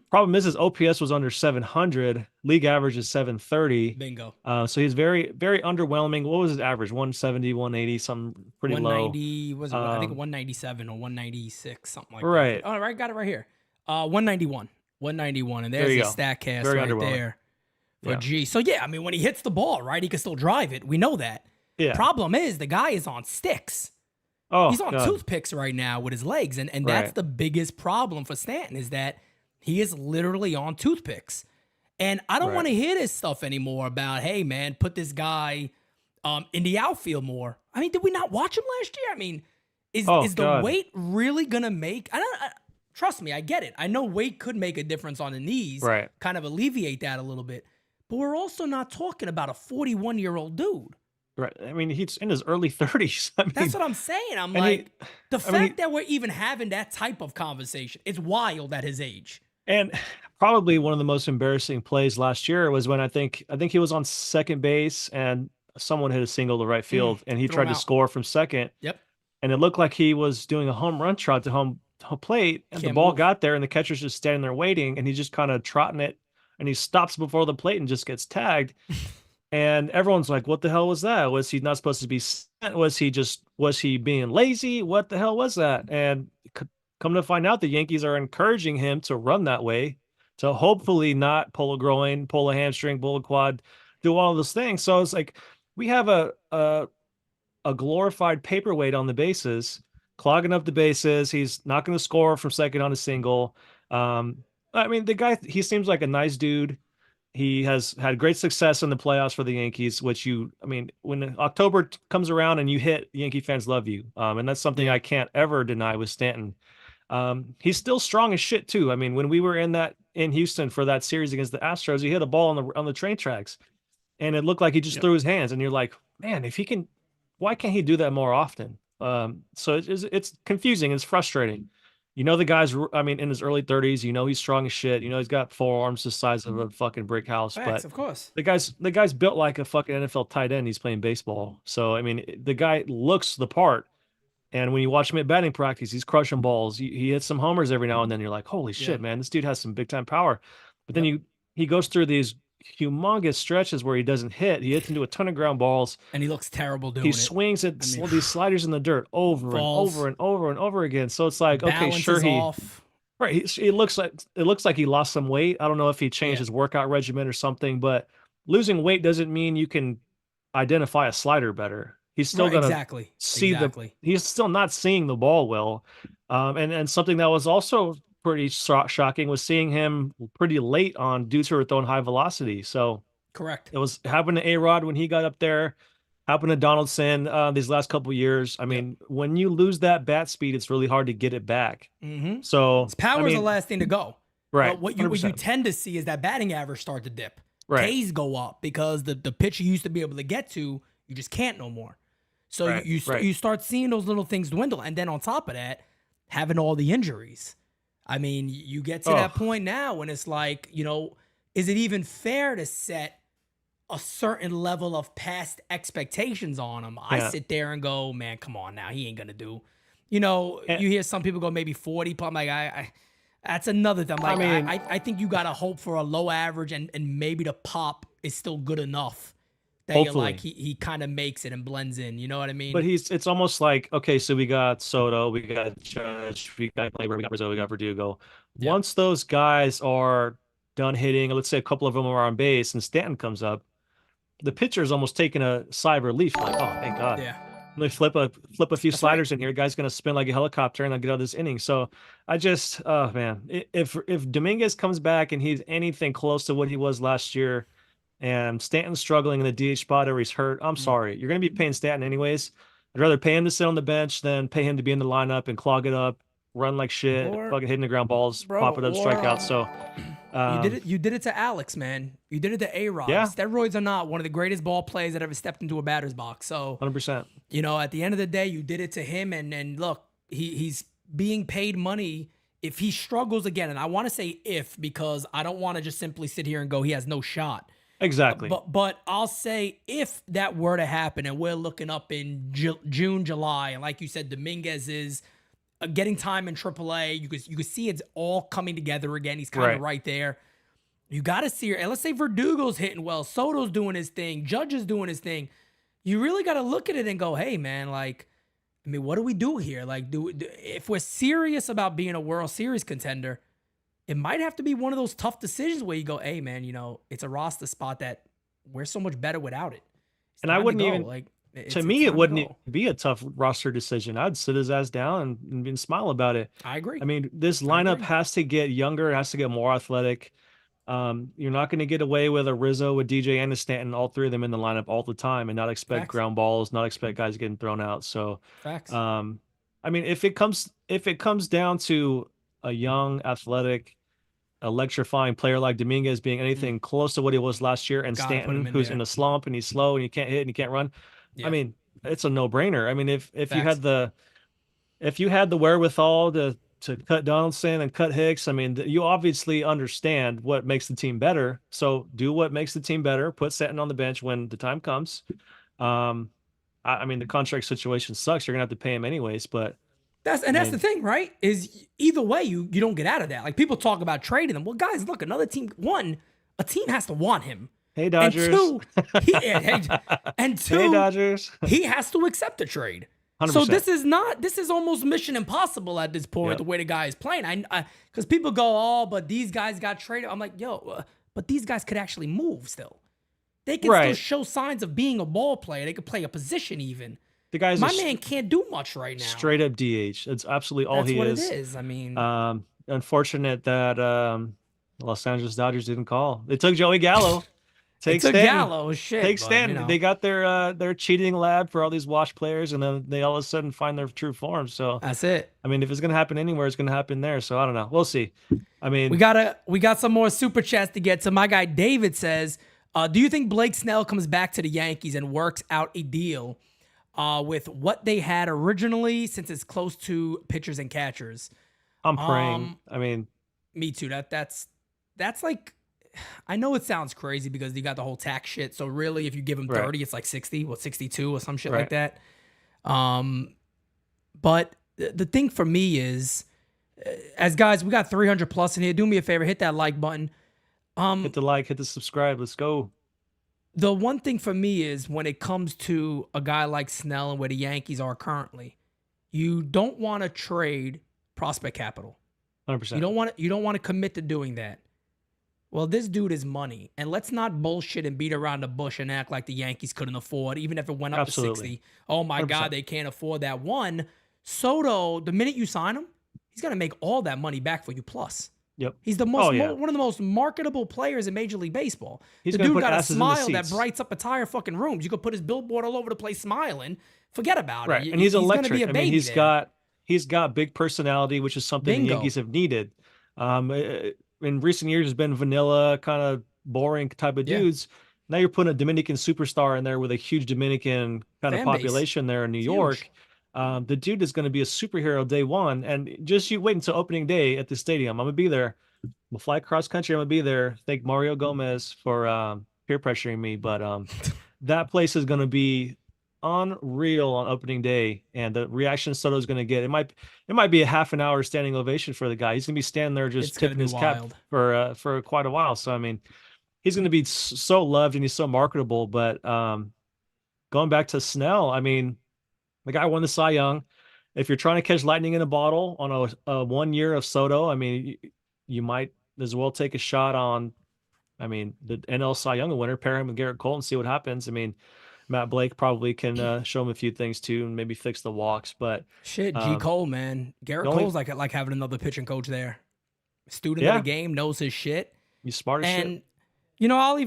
Problem is his OPS was under 700. League average is 730. Bingo. So he's very, very underwhelming. What was his average? 170, 180, something pretty 190, low. Was it, I think 197 or 196, something like that. Right. Oh, right, got it right here. 191. 191. And there's the StatCast right there for G. So, yeah, I mean, when he hits the ball, right, he can still drive it. We know that. Yeah. Problem is the guy is on sticks. He's on toothpicks right now with his legs. And that's the biggest problem for Stanton is that he is literally on toothpicks. And I don't want to hear this stuff anymore about, hey, man, put this guy in the outfield more. I mean, did we not watch him last year? I mean, Is the God. weight really gonna make? Trust me, I get it. I know weight could make a difference on the knees, Right. kind of alleviate that a little bit. But we're also not talking about a 41-year-old dude. Right. I mean, he's in his early 30s. I mean, That's what I'm saying. I'm and like, the I mean, fact that we're even having that type of conversation, it's wild at his age. and probably one of the most embarrassing plays last year was when I think he was on second base and someone hit a single to right field and he threw him tried to out. score from second. Yep. And it looked like he was doing a home run trot to home plate, and the Can't ball move. got there, and the catcher's just standing there waiting, and he's just kind of trotting it, and he stops before the plate and just gets tagged. And everyone's like, "What the hell was that? Was he not supposed to be sent? Was he being lazy? What the hell was that?" And come to find out, the Yankees are encouraging him to run that way, to hopefully not pull a groin, pull a hamstring, pull a quad, do all those things. So it's like we have a glorified paperweight on the bases, clogging up the bases. He's not going to score from second on a single. I mean, the guy, he seems like a nice dude. He has had great success in the playoffs for the Yankees, which when October comes around and you hit, Yankee fans love you. And that's something I can't ever deny with Stanton. He's still strong as shit too. I mean, when we were in Houston for that series against the Astros, he hit a ball on the train tracks and it looked like he just threw his hands, and you're like, man, if he can, why can't he do that more often? So it's confusing. It's frustrating. The guy's, I mean, in his early 30s, he's strong as shit. He's got forearms the size of a fucking brick house. Facts, But of course. the guy's built like a fucking NFL tight end. He's playing baseball. So, I mean, the guy looks the part. And when you watch him at batting practice, he's crushing balls. He hits some homers every now and then. You're like, holy shit, man, this dude has some big time power. But then he goes through these humongous stretches where he doesn't hit. He hits into a ton of ground balls, and he looks terrible doing he it. swings at these sliders in the dirt over and over and over and over again. So it's like, okay, Balance sure, is off. right. It looks like he lost some weight. I don't know if he changed his workout regimen or something, but losing weight doesn't mean you can identify a slider better. He's still gonna see he's still not seeing the ball well. And something that was also pretty shocking was seeing him pretty late on dudes who were throwing high velocity. So correct. It was happened to A-Rod when he got up there, happened to Donaldson these last couple of years. I mean, when you lose that bat speed, it's really hard to get it back. Mm-hmm. So his power is the last thing to go. Right. But what you tend to see is that batting average start to dip. Right. Ks go up because the pitch you used to be able to get to, you just can't no more. So you start seeing those little things dwindle. And then on top of that, having all the injuries. I mean, you get to that point now when it's like, is it even fair to set a certain level of past expectations on him? I sit there and go, man, come on now. He ain't going to do. You hear some people go maybe 40, but I'm like, that's another thing. I'm like, I think you got to hope for a low average and maybe the pop is still good enough that you're like, he kind of makes it and blends in. You know what I mean? But it's almost like, okay, so we got Soto, we got Judge, we got Gleyber, we got Rizzo, we got Verdugo. Yep. Once those guys are done hitting, let's say a couple of them are on base and Stanton comes up, the pitcher is almost taking a sigh of relief, like, oh, thank God. Yeah. Let me flip a few sliders in here. Guy's gonna spin like a helicopter and I'll get out of this inning. So I just, oh man, if Dominguez comes back and he's anything close to what he was last year, and Stanton's struggling in the DH spot or he's hurt, I'm sorry. You're going to be paying Stanton anyways. I'd rather pay him to sit on the bench than pay him to be in the lineup and clog it up, run like shit, fucking hitting the ground balls, pop it up, strikeouts. So you did it to Alex, man. You did it to A-Rod. Yeah. Steroids are not one of the greatest ball players that ever stepped into a batter's box. So 100%. At the end of the day, you did it to him. And look, he's being paid money. If he struggles again, and I want to say if, because I don't want to just simply sit here and go, he has no shot. Exactly. But I'll say if that were to happen and we're looking up in June, July, and like you said, Dominguez is getting time in AAA. You could see it's all coming together again. He's kind of right there. You got to see her. And let's say Verdugo's hitting well. Soto's doing his thing. Judge is doing his thing. You really got to look at it and go, hey, man, like, I mean, what do we do here? Like, if we're serious about being a World Series contender, it might have to be one of those tough decisions where you go, hey, man, it's a roster spot that we're so much better without it. And I wouldn't even, to me, it wouldn't be a tough roster decision. I'd sit his ass down and smile about it. I agree. I mean, this lineup has to get younger, it has to get more athletic. You're not going to get away with a Rizzo, with DJ, and a Stanton, all three of them in the lineup all the time, and not expect ground balls, not expect guys getting thrown out. So, facts. I mean, if it comes down to a young, athletic, electrifying player like Dominguez being anything close to what he was last year, and Gotta put Stanton, him in who's there. in a slump and he's slow and he can't hit and he can't run, I Yeah. mean, it's a no-brainer. I mean, if you Facts. had the wherewithal to cut Donaldson and cut Hicks, I mean, you obviously understand what makes the team better. So do what makes the team better. Put Stanton on the bench when the time comes. Um, I mean, the contract situation sucks. You're gonna have to pay him anyways, but That's I the mean, thing, right? Is either way you don't get out of that. Like people talk about trading them. Well, guys, look, another team. One, a team has to want him. hey And Dodgers, two, and two, hey Dodgers, he has to accept a trade. 100%. So this is almost mission impossible at this point, Yep. the way the guy is playing. I because people go, oh, but these guys got traded. I'm like, yo, but these guys could actually move still. They can still Right. show signs of being a ball player. They could play a position even. The guy's My man can't do much right now. straight up DH. It's absolutely all That's he what is. it is. I mean, Unfortunate that Los Angeles Dodgers didn't call. They took Joey Gallo. they took Gallo. Shit. Take but, Stanton. you know. They got their cheating lab for all these washed players, and then they all of a sudden find their true form. So That's it. I mean, if it's gonna happen anywhere, it's gonna happen there. So I don't know. We'll see. I mean, We got some more super chats to get to. My guy David says, do you think Blake Snell comes back to the Yankees and works out a deal with what they had originally, since it's close to pitchers and catchers? I'm praying. I mean, Me too. That's like, I know it sounds crazy because you got the whole tax shit. So really, if you give him 30, Right. it's like 60, 62 or some shit Right. like that. But the thing for me is, as guys, we got 300 plus in here. Do me a favor, hit that like button. hit the like, hit the subscribe. Let's go. The one thing for me is when it comes to a guy like Snell and where the Yankees are currently, you don't want to trade prospect capital. 100%. You don't want to commit to doing that. Well, this dude is money, and let's not bullshit and beat around the bush and act like the Yankees couldn't afford, even if it went up Absolutely. to 60. Oh my 100%. God, they can't afford that. One, Soto, the minute you sign him, he's gonna make all that money back for you plus. Yep. He's the most Oh, yeah. one of the most marketable players in Major League Baseball. He's The gonna dude put got a asses in the smile that seats. brights up entire fucking rooms. You could put his billboard all over the place smiling. Forget about Right. it. And he's gonna electric. be a I baby mean, there. he's got big personality, which is something the Bingo. Yankees have needed. In recent years, has been vanilla, kind of boring type of Yeah. dudes. Now you're putting a Dominican superstar in there with a huge Dominican kind of Fan base. population there in New Huge. York. The dude is going to be a superhero day one, and just you wait until opening day at the stadium. I'm gonna be there. We'll fly cross country. I'm gonna be there. Thank Mario Gomez for peer pressuring me, but that place is gonna be unreal on opening day, and the reaction Soto's going to get, it might be a half an hour standing ovation for the guy. He's going to be standing there just It's gonna tipping be his cap wild. for quite a while. So I mean, he's going to be so loved and he's so marketable. But going back to Snell, I mean, the guy won the Cy Young. If you're trying to catch lightning in a bottle on a 1 year of Soto, I mean, you might as well take a shot on, I mean, the NL Cy Young winner, pair him with Garrett Cole and see what happens. I mean, Matt Blake probably can show him a few things too, and maybe fix the walks. But Shit, G. Cole, man. Garrett the only- Cole's like having another pitching coach there. Student Yeah. of the game, knows his shit. he's smart as And shit. you know, I'll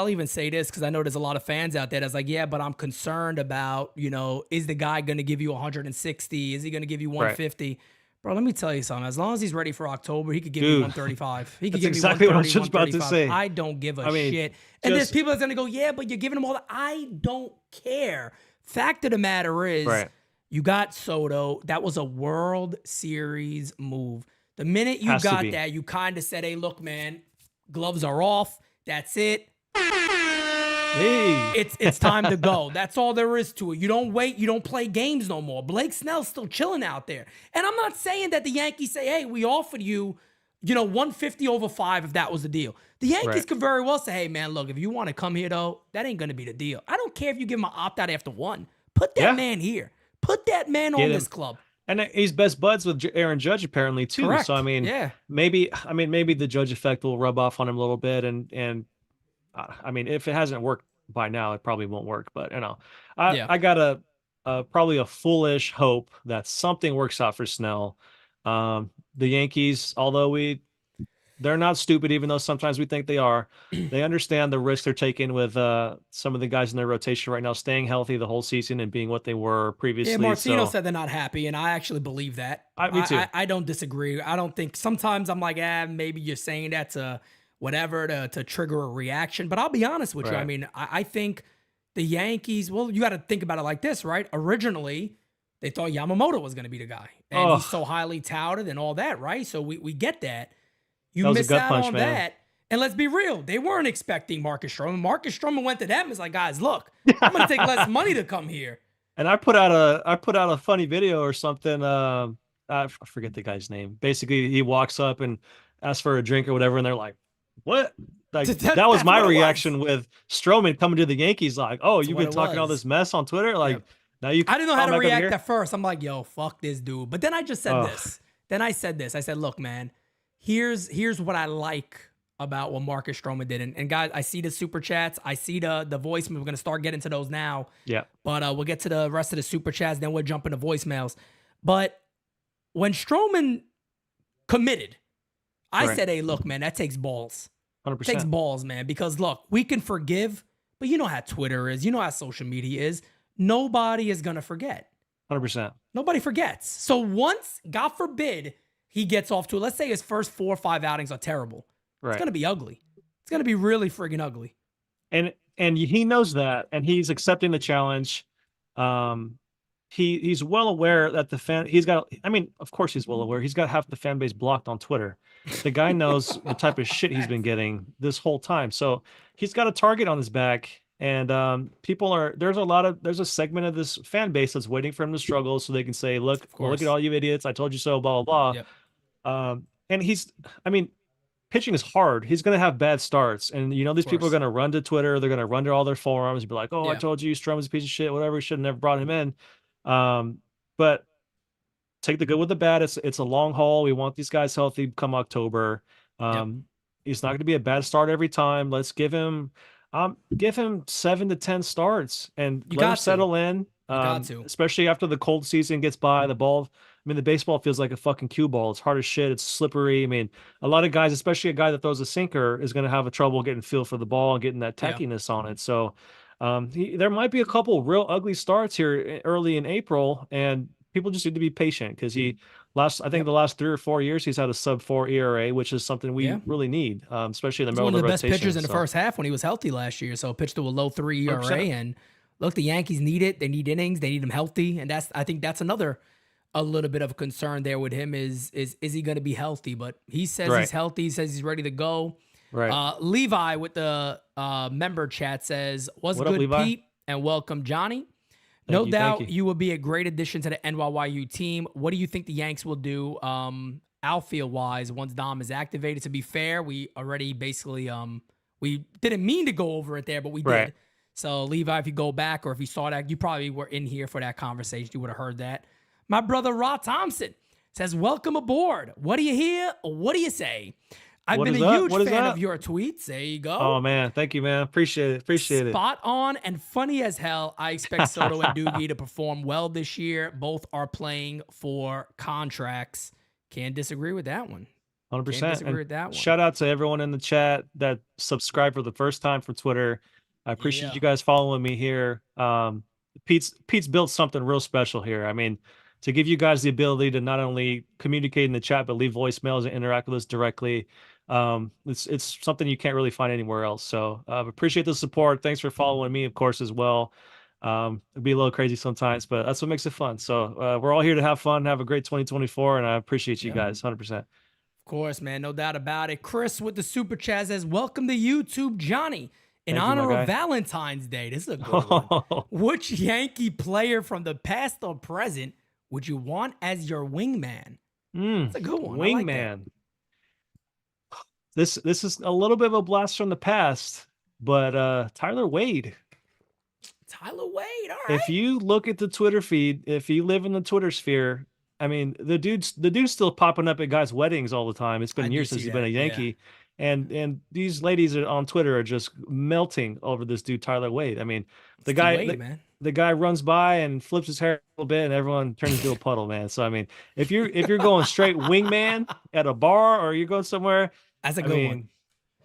even say this because I know there's a lot of fans out there that's like, yeah, but I'm concerned about, you know, is the guy going to give you 160? Is he going to give you 150? Bro, let me tell you something. As long as he's ready for October, he could give you Dude, 135. He could that's give exactly me what I 130, was just about to 135. say. I don't give a I mean, shit. And there's just- people that's going to go, yeah, but you're giving him all that. I don't care. Fact of the matter is, Right. you got Soto. That was a World Series move. The minute you Has to got be. that, you kind of said, hey, look, man, gloves are off. That's it. Hey, It's time to go. That's all there is to it. You don't wait. You don't play games no more. Blake Snell's still chilling out there. And I'm not saying that the Yankees say, hey, we offered you, 150 over 5 if that was the deal. The Yankees Right. could very well say, hey, man, look, if you want to come here, though, that ain't going to be the deal. I don't care if you give him an opt-out after 1. Put that Yeah. man here. Put that man Get on him. this club. and he's best buds with Aaron Judge apparently too. Correct. So I mean, Yeah. maybe the Judge effect will rub off on him a little bit, and I mean, if it hasn't worked by now, it probably won't work. But Yeah. I got probably a foolish hope that something works out for Snell. The Yankees, although we They're not stupid, even though sometimes we think they are. They understand the risk they're taking with some of the guys in their rotation right now, staying healthy the whole season and being what they were previously. Yeah, Martino So said they're not happy, and I actually believe that. me too. I don't disagree. I don't think sometimes I'm like, maybe you're saying that to whatever to trigger a reaction. But I'll be honest with you. I Right. mean, I think the Yankees, well, you got to think about it like this, right? Originally, they thought Yamamoto was going to be the guy. And Oh. he's so highly touted and all that, right? So we get that. You That was a miss gut out punch, on man. that. And let's be real, they weren't expecting Marcus Stroman. Marcus Stroman went to them and was like, guys, look, I'm going to take less money to come here. And I put out a funny video or something. I forget the guy's name. Basically, he walks up and asks for a drink or whatever, and they're like, "What?" Like that was That's my what it was. reaction with Stroman coming to the Yankees. Like, "Oh, you've what been it talking all was. this mess on Twitter. Like, Yep. now you." I didn't know how come to back over react here?" at first. I'm like, yo, fuck this dude. But then I just said Ugh. this. Then I said this. I said, look, man, here's what I like about what Marcus Stroman did. And guys, I see the super chats. I see the voicemail. We're going to start getting to those now. Yeah. But we'll get to the rest of the super chats. Then we'll jump into voicemails. But when Stroman committed, I Correct. said, hey, look, man, that takes balls. 100%. Takes balls, man. Because look, we can forgive, but you know how Twitter is. You know how social media is. Nobody is going to forget. 100%. Nobody forgets. So once, God forbid, he gets off to, let's say his first 4 or 5 outings are terrible. Right. It's going to be ugly. It's going to be really friggin' ugly. And he knows that, and he's accepting the challenge. He's well aware that he's got. I mean, of course he's well aware. He's got half the fan base blocked on Twitter. The guy knows the type of shit he's been getting this whole time. So he's got a target on his back, and there's a segment of this fan base that's waiting for him to struggle so they can say, look course. at all you idiots. I told you so. Blah blah Yep. blah. And pitching is hard. He's going to have bad starts. And, these people are course. going to run to Twitter. They're going to run to all their forums and be like, oh, I Yeah. told you Stroman's a piece of shit, whatever. We should have never brought him in. But take the good with the bad. It's a long haul. We want these guys healthy come October. He's not going to be a bad start every time. Let's give him 7 to 10 starts and let him got to. settle in. got to. Especially after the cold season gets by, the ball. I mean, the baseball feels like a fucking cue ball. It's hard as shit. It's slippery. I mean, a lot of guys, especially a guy that throws a sinker, is going to have a trouble getting feel for the ball and getting that tackiness on it. So there might be a couple real ugly starts here early in April, and people just need to be patient because the last 3 or 4 years, he's had a sub-4 ERA, which is something we really need, especially in the He's middle one of of the the best rotation. pitchers in the first half when he was healthy last year. So pitched to a low 3 ERA. 100%. And look, the Yankees need it. They need innings. They need him healthy. And I think that's a little bit of a concern there with him is he going to be healthy? But he says he's healthy. He says he's ready to go. Right. Levi with the member chat says, what's What up, good, Levi? Pete? And welcome, Johnny. Thank you, doubt thank you. you will be a great addition to the NYYU team. What do you think the Yanks will do outfield-wise once Dom is activated? To be fair, we already basically we didn't mean to go over it there, but we Right. did. So, Levi, if you go back or if you saw that, you probably were in here for that conversation. You would have heard that. My brother, Rod Thompson, says, welcome aboard. What do you hear? What do you say? I've What been is a up? huge What is fan up? of your tweets. There you go. Oh, man. Thank you, man. Appreciate it. Spot on and funny as hell. I expect Soto and Doogie to perform well this year. Both are playing for contracts. Can't disagree with that one. 100%. Can't disagree And with that one. shout out to everyone in the chat that subscribed for the first time from Twitter. I appreciate Yeah. you guys following me here. Pete's built something real special here. I mean, to give you guys the ability to not only communicate in the chat, but leave voicemails and interact with us directly. It's something you can't really find anywhere else. So appreciate the support. Thanks for following me, of course, as well. It'd be a little crazy sometimes, but that's what makes it fun. So we're all here to have fun, have a great 2024, and I appreciate you guys 100%. Of course, man. No doubt about it. Chris with the super chat says, welcome to YouTube, Johnny. In Thank you, my honor guy. of Valentine's Day. This is a good one. Which Yankee player from the past or present would you want as your wingman? That's a good one. I like that. Wingman. This is a little bit of a blast from the past, but Tyler Wade. Tyler Wade. All right. If you look at the Twitter feed, if you live in the Twitter sphere, I mean, the dude's still popping up at guys' weddings all the time. It's I been do years since see he's been a that, yeah. Yankee. And these ladies on Twitter are just melting over this dude, Tyler Wade. I mean, the guy, Wade, man. the guy runs by and flips his hair a little bit, and everyone turns into a puddle, man. So I mean, if you're going straight wingman at a bar or you're going somewhere, That's a good one.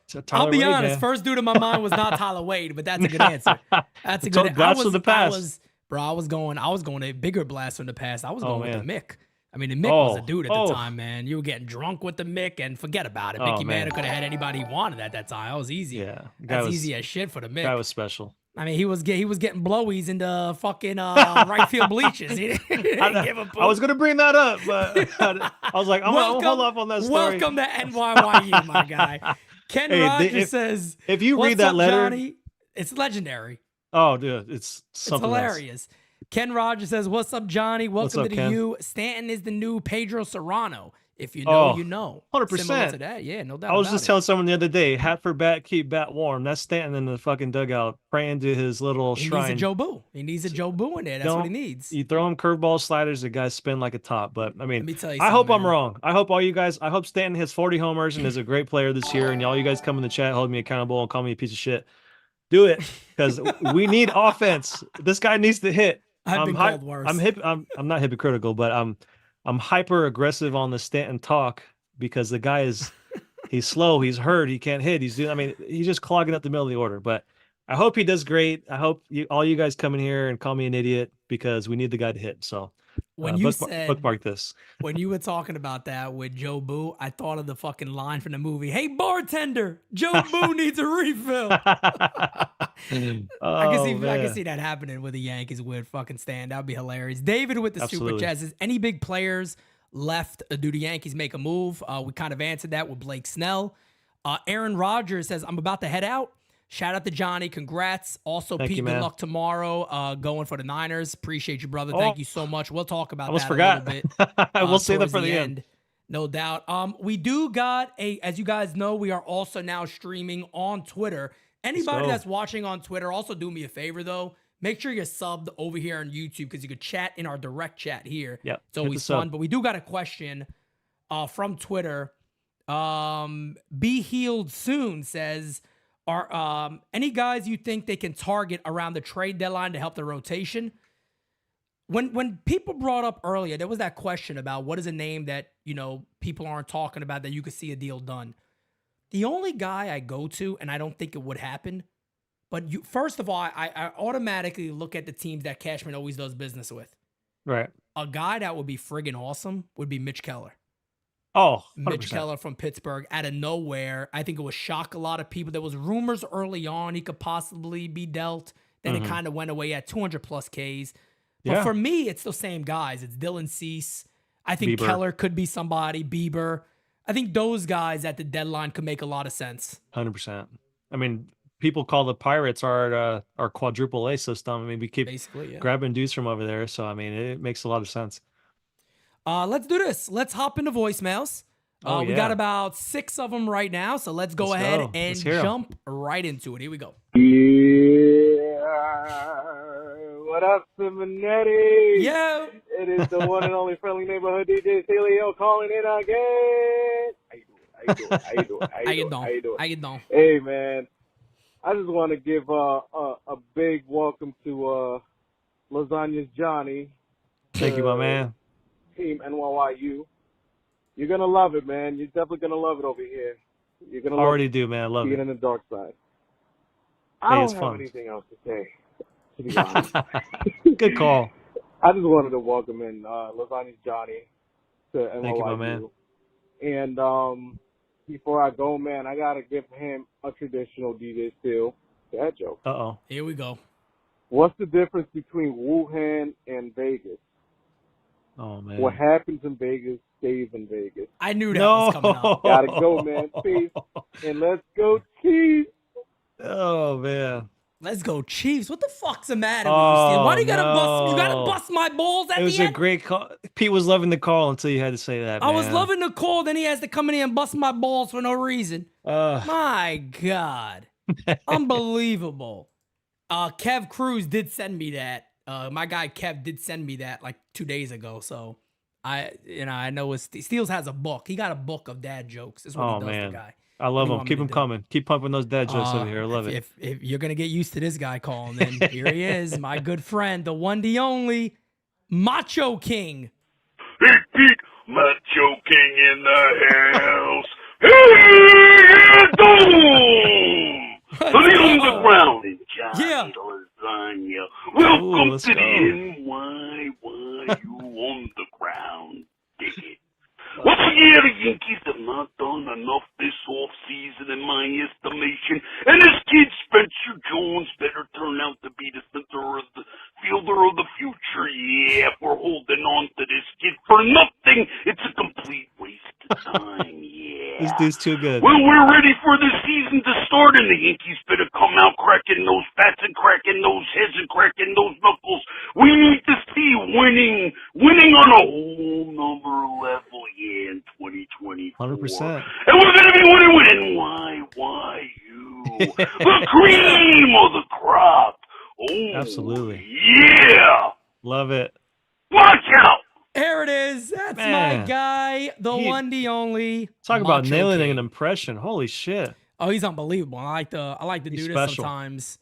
It's a Tyler I'll be Wade, honest. man. First dude in my mind was not Tyler Wade, but that's a good answer. That's a good. Blast from the past. I was going a bigger blast from the past. I was going with the Mick. I mean, the Mick was a dude at the time, man. You were getting drunk with the Mick, and forget about it. Mickey Mantle could have had anybody he wanted at that time. That was easy. Yeah, that's easy as shit for the Mick. That was special. I mean, he was getting blowies in the fucking right field bleachers. He didn't give a poop. I was gonna bring that up, but I was like, I'm gonna hold up on that story. Welcome to NYYU, my guy. Ken Rogers says, if you "What's read that up, letter, Johnny?" It's legendary. Oh, dude, it's something hilarious. Else. Ken Rogers says, "What's up, Johnny? Welcome to the Ken? U. Stanton is the new Pedro Serrano. If you know, you know. 100%. Similar to that, yeah, no doubt. I was just telling someone the other day, hat for bat, keep bat warm. That's Stanton in the fucking dugout praying to his little shrine. He needs a Joe Boo. He needs a Joe Boo in there. That's what he needs. You throw him curveball sliders, the guys spin like a top. But I mean, let me tell you I hope man. I'm wrong. I hope I hope Stanton hits 40 homers and is a great player this year. And all you guys come in the chat, hold me accountable and call me a piece of shit. Do it because we need offense. This guy needs to hit. I've been called worse. I'm not hypocritical, but I'm hyper aggressive on the Stanton talk because the guy he's slow, he's hurt, he can't hit, he's just clogging up the middle of the order. But I hope he does great. I hope all you guys come in here and call me an idiot because we need the guy to hit. So when you said bookmark this. When you were talking about that with Joe Boo, I thought of the fucking line from the movie. Hey bartender, Joe Boo needs a refill. I can see that happening with the Yankees with fucking Stan. That'd be hilarious. David with the super chat says, any big players left? Do the Yankees make a move? We kind of answered that with Blake Snell. Aaron Rodgers says, I'm about to head out. Shout out to Johnny. Congrats. Also, Pete, good luck tomorrow going for the Niners. Appreciate you, brother. Thank you so much. We'll talk about that a little bit. We'll save that for the end. No doubt. We do got as you guys know, we are also now streaming on Twitter. Anybody that's watching on Twitter, also do me a favor, though. Make sure you're subbed over here on YouTube because you could chat in our direct chat here. Yep. It's always fun. But we do got a question from Twitter. Be Healed Soon says, are any guys you think they can target around the trade deadline to help the rotation? When people brought up earlier, there was that question about what is a name that, people aren't talking about that you could see a deal done. The only guy I go to, and I don't think it would happen, but first of all, I automatically look at the teams that Cashman always does business with. Right. A guy that would be friggin' awesome would be Mitch Keller. Oh, 100%. Mitch Keller from Pittsburgh out of nowhere. I think it would shock a lot of people. There was rumors early on he could possibly be dealt. Then it kind of went away at 200 plus Ks. But for me, it's the same guys. It's Dylan Cease. I think Bieber. Keller could be somebody. Bieber. I think those guys at the deadline could make a lot of sense. 100%. I mean, people call the Pirates our quadruple A system. I mean, we keep grabbing dudes from over there. So, I mean, it makes a lot of sense. Let's do this. Let's hop into voicemails. We got about 6 of them right now, so let's go ahead and jump right into it. Here we go. Yeah. What up, Simonetti? Yo. It is the one and only friendly neighborhood DJ Celio calling in again. How you doing? Hey, man. I just want to give a big welcome to Lasagna's Johnny. Thank you, my man. Team NYYU. You're going to love it, man. You're definitely going to love it over here. You're going to already do, man. I love being it. in the dark side. I don't have anything else to say, to be honest. Good call. I just wanted to welcome in Lasagna's Johnny to NYYU. Thank you, my man. And before I go, man, I got to give him a traditional DJ Steel dad joke. Uh-oh. Here we go. What's the difference between Wuhan and Vegas? Oh, man. What happens in Vegas stays in Vegas. I knew that was coming up. Gotta go, man. Peace. And let's go, Chiefs. Oh, man. Let's go, Chiefs. What the fuck's the matter with you, Steve? Why do you gotta bust? You gotta bust my balls at the end? It was a great call. Pete was loving the call until you had to say that, I was loving the call, then he has to come in here and bust my balls for no reason. My God. Unbelievable. Kev Cruz did send me that. My guy Kev did send me that like 2 days ago. So I know Steels has a book. He got a book of dad jokes. That's what he does, man. the guy. I love him. Keep him coming. Keep pumping those dad jokes over here. I love it. If you're gonna get used to this guy calling, then here he is, my good friend, the one, the only Macho King. Hey, Pete, Macho King in the house. To the underground and Johnny Lasagna. Welcome let's to go. the NYYU Underground. Dig it. Well, yeah, the Yankees have not done enough this offseason in my estimation, and this kid Spencer Jones better turn out to be the center of the fielder of the future. Yeah, if we're holding on to this kid for nothing, it's a complete waste of time. Yeah. This dude's too good. Well, we're ready for the season to start, and the Yankees better come out cracking those bats and cracking those heads and cracking those knuckles. We need to see winning on a whole nother level, yeah, in 2024. 100%. And we're going to be winning with NYYU, the cream of the crop. Oh, Absolutely. Yeah. Love it. Watch out. There it is. That's Man. my guy, the one, the only. Talk about Macho nailing King. an impression. Holy shit. Oh, he's unbelievable. I like to He's do this special. sometimes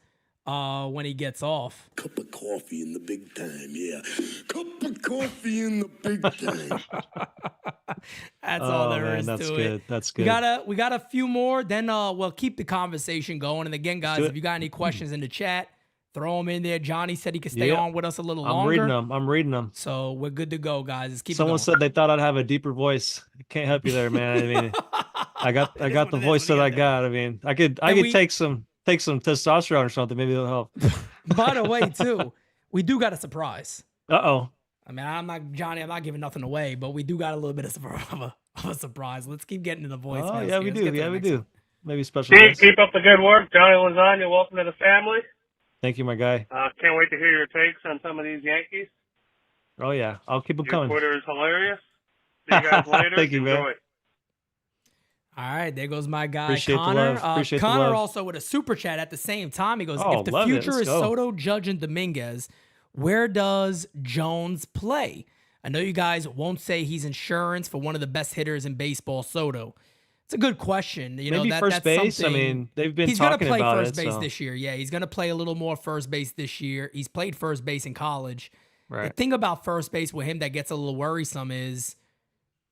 when he gets off. Cup of coffee in the big time, yeah. Cup of coffee in the big time. That's all there is that's to good. it. That's good. We got a few more. Then we'll keep the conversation going. And again, guys, if you got any questions in the chat, throw them in there. Johnny said he could stay on with us a little longer. I'm reading them. So we're good to go, guys. Let's keep Someone it going. said they thought I'd have a deeper voice. Can't help you there, man. I mean, I got the voice that I got. I mean, I could take some testosterone or something. Maybe it'll help. By the way, too, we do got a surprise. Uh-oh. I mean, I'm not giving nothing away, but we do got a little bit of a surprise. Let's keep getting to the voice. Oh, yeah, we do. Yeah, we do. Maybe special Steve, guest. keep up the good work. Johnny Lasagna, welcome to the family. Thank you, my guy. Can't wait to hear your takes on some of these Yankees. Oh, yeah. I'll keep them Your coming. Twitter is hilarious. See you guys later. Thank you, man. Enjoy. All right, there goes my guy, Appreciate the Connor. love. Appreciate the Connor love. also with a super chat at the same time. He goes, Oh, if the love it. future Let's is go. Soto, Judge, and Dominguez, where does Jones play? I know you guys won't say he's insurance for one of the best hitters in baseball, Soto. It's a good question. You Maybe know, first that's base. I something- mean, they've been he's gonna talking play about first it. base So. this year. Yeah, he's gonna play a little more first base this year. He's played first base in college. Right. The thing about first base with him that gets a little worrisome is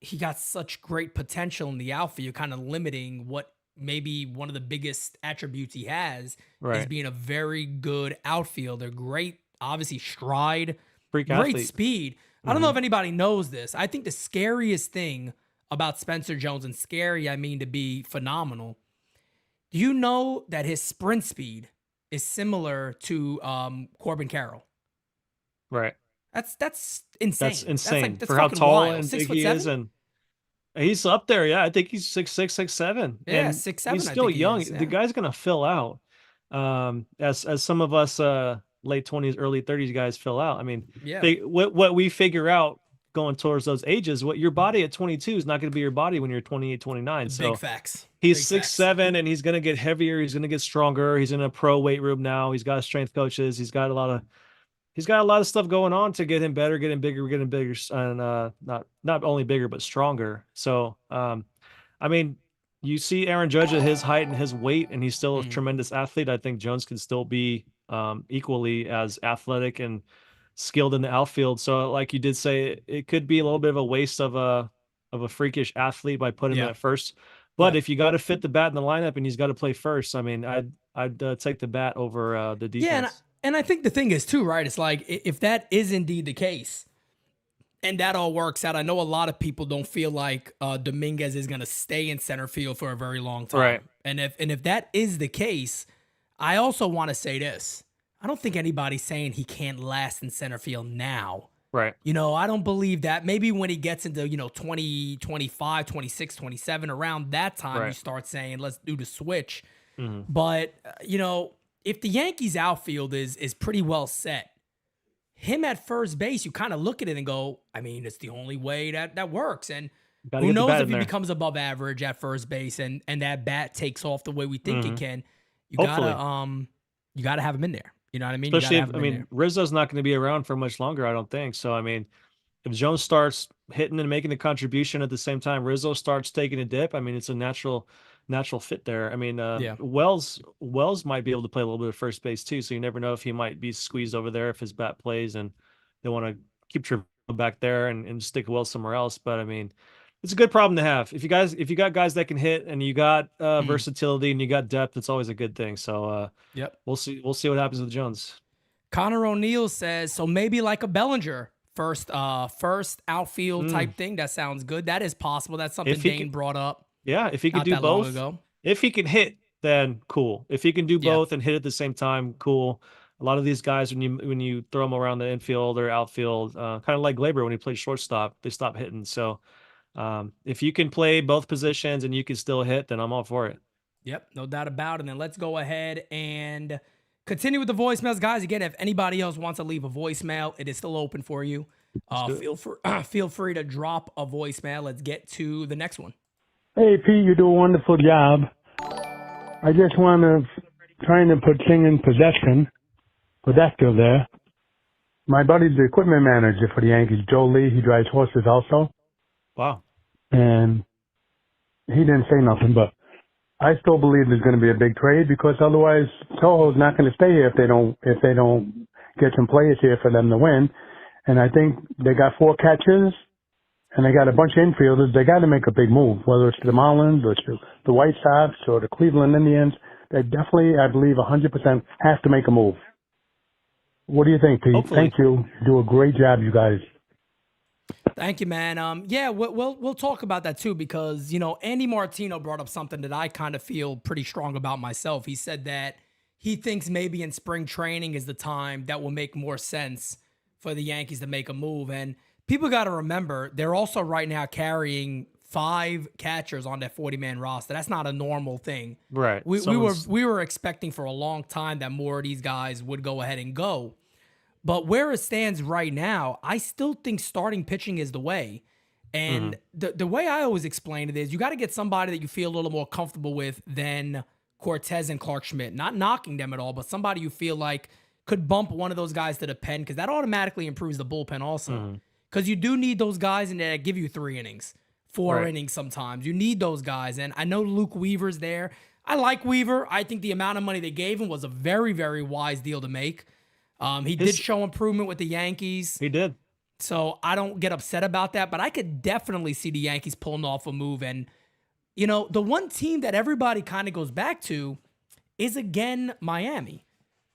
he got such great potential in the outfield. You're kind of limiting what maybe one of the biggest attributes he has is Right. being a very good outfielder. Great, obviously, stride, Freak great athlete. speed. I don't know if anybody knows this. I think the scariest thing about Spencer Jones, and scary, I mean to be phenomenal. Do you know that his sprint speed is similar to Corbin Carroll? Right. That's insane. That's insane that's for how fucking tall wild. and big 6'7"? he is, and he's up there. Yeah, I think he's 6'6", 6'7". Yeah, and 6'7", He's I still think he young. is, yeah. The guy's gonna fill out. As some of us late 20s, early 30s guys fill out. I mean, Yeah. what we figure out going towards those ages, what your body at 22 is not going to be your body when you're 28, 29. So Big facts. he's Big 6'7", and he's going to get heavier. He's going to get stronger. He's in a pro weight room now. He's got strength coaches. He's got a lot of stuff going on to get him better, getting bigger, and not only bigger but stronger. So, I mean, you see Aaron Judge at his height and his weight, and he's still a tremendous athlete. I think Jones can still be equally as athletic and skilled in the outfield. So, like you did say, it could be a little bit of a waste of a freakish athlete by putting him at first. But if you got to fit the bat in the lineup and he's got to play first, I mean, I'd take the bat over the defense. Yeah, and I think the thing is too, right? It's like if that is indeed the case, and that all works out, I know a lot of people don't feel like Dominguez is going to stay in center field for a very long time. Right. And if that is the case, I also want to say this. I don't think anybody's saying he can't last in center field now. Right. You know, I don't believe that. Maybe when he gets into, 20, 25, 26, 27, around that time, you start saying, let's do the switch. But, if the Yankees outfield is pretty well set, him at first base, you kind of look at it and go, I mean, it's the only way that works. And Gotta who get the knows bat if in he there. becomes above average at first base and that bat takes off the way we think it can. You Hopefully. gotta have him in there. You know what I mean? Especially you if, gotta have him in there. Rizzo's not going to be around for much longer, I don't think. So, I mean, if Jones starts hitting and making a contribution at the same time, Rizzo starts taking a dip. I mean, it's a natural fit there. I mean, Wells might be able to play a little bit of first base too. So you never know if he might be squeezed over there if his bat plays and they want to keep Trevino back there and stick Wells somewhere else. But I mean, it's a good problem to have. If you got guys that can hit and you got versatility and you got depth, it's always a good thing. So Yep. we'll see what happens with Jones. Connor O'Neill says, so maybe like a Bellinger first outfield type thing. That sounds good. That is possible. That's something Dane brought up. Yeah, if he can not do that long both. ago. If he can hit, then cool. If he can do both and hit at the same time, cool. A lot of these guys, when you throw them around the infield or outfield, kind of like Glaber when he played shortstop, they stop hitting. So if you can play both positions and you can still hit, then I'm all for it. Yep, no doubt about it. And then let's go ahead and continue with the voicemails, guys. Again, if anybody else wants to leave a voicemail, it is still open for you. Feel free to drop a voicemail. Let's get to the next one. Hey, Pete, you do a wonderful job. I just want to trying to put thing in possession there. My buddy's the equipment manager for the Yankees, Joe Lee. He drives horses also. Wow. And he didn't say nothing, but I still believe there's going to be a big trade because otherwise Toho's not going to stay here if they don't get some players here for them to win. And I think they got 4 catchers and they got a bunch of infielders. They got to make a big move, whether it's the Marlins or it's the White Sox or the Cleveland Indians. They definitely, I believe, 100% have to make a move. What do you think, Pete? Hopefully. Thank you. You do a great job, you guys. Thank you, man. Yeah, we'll talk about that too because, Andy Martino brought up something that I kind of feel pretty strong about myself. He said that he thinks maybe in spring training is the time that will make more sense for the Yankees to make a move. And people got to remember, they're also right now carrying 5 catchers on that 40-man roster. That's not a normal thing. Right. We were expecting for a long time that more of these guys would go ahead and go. But where it stands right now, I still think starting pitching is the way. And the way I always explain it is you got to get somebody that you feel a little more comfortable with than Cortez and Clark Schmidt. Not knocking them at all, but somebody you feel like could bump one of those guys to the pen because that automatically improves the bullpen also. Because you do need those guys in there that give you 3 innings, 4 innings sometimes. You need those guys. And I know Luke Weaver's there. I like Weaver. I think the amount of money they gave him was a very, very wise deal to make. He did show improvement with the Yankees. He did. So I don't get upset about that, but I could definitely see the Yankees pulling off a move. And, the one team that everybody kind of goes back to is, again, Miami.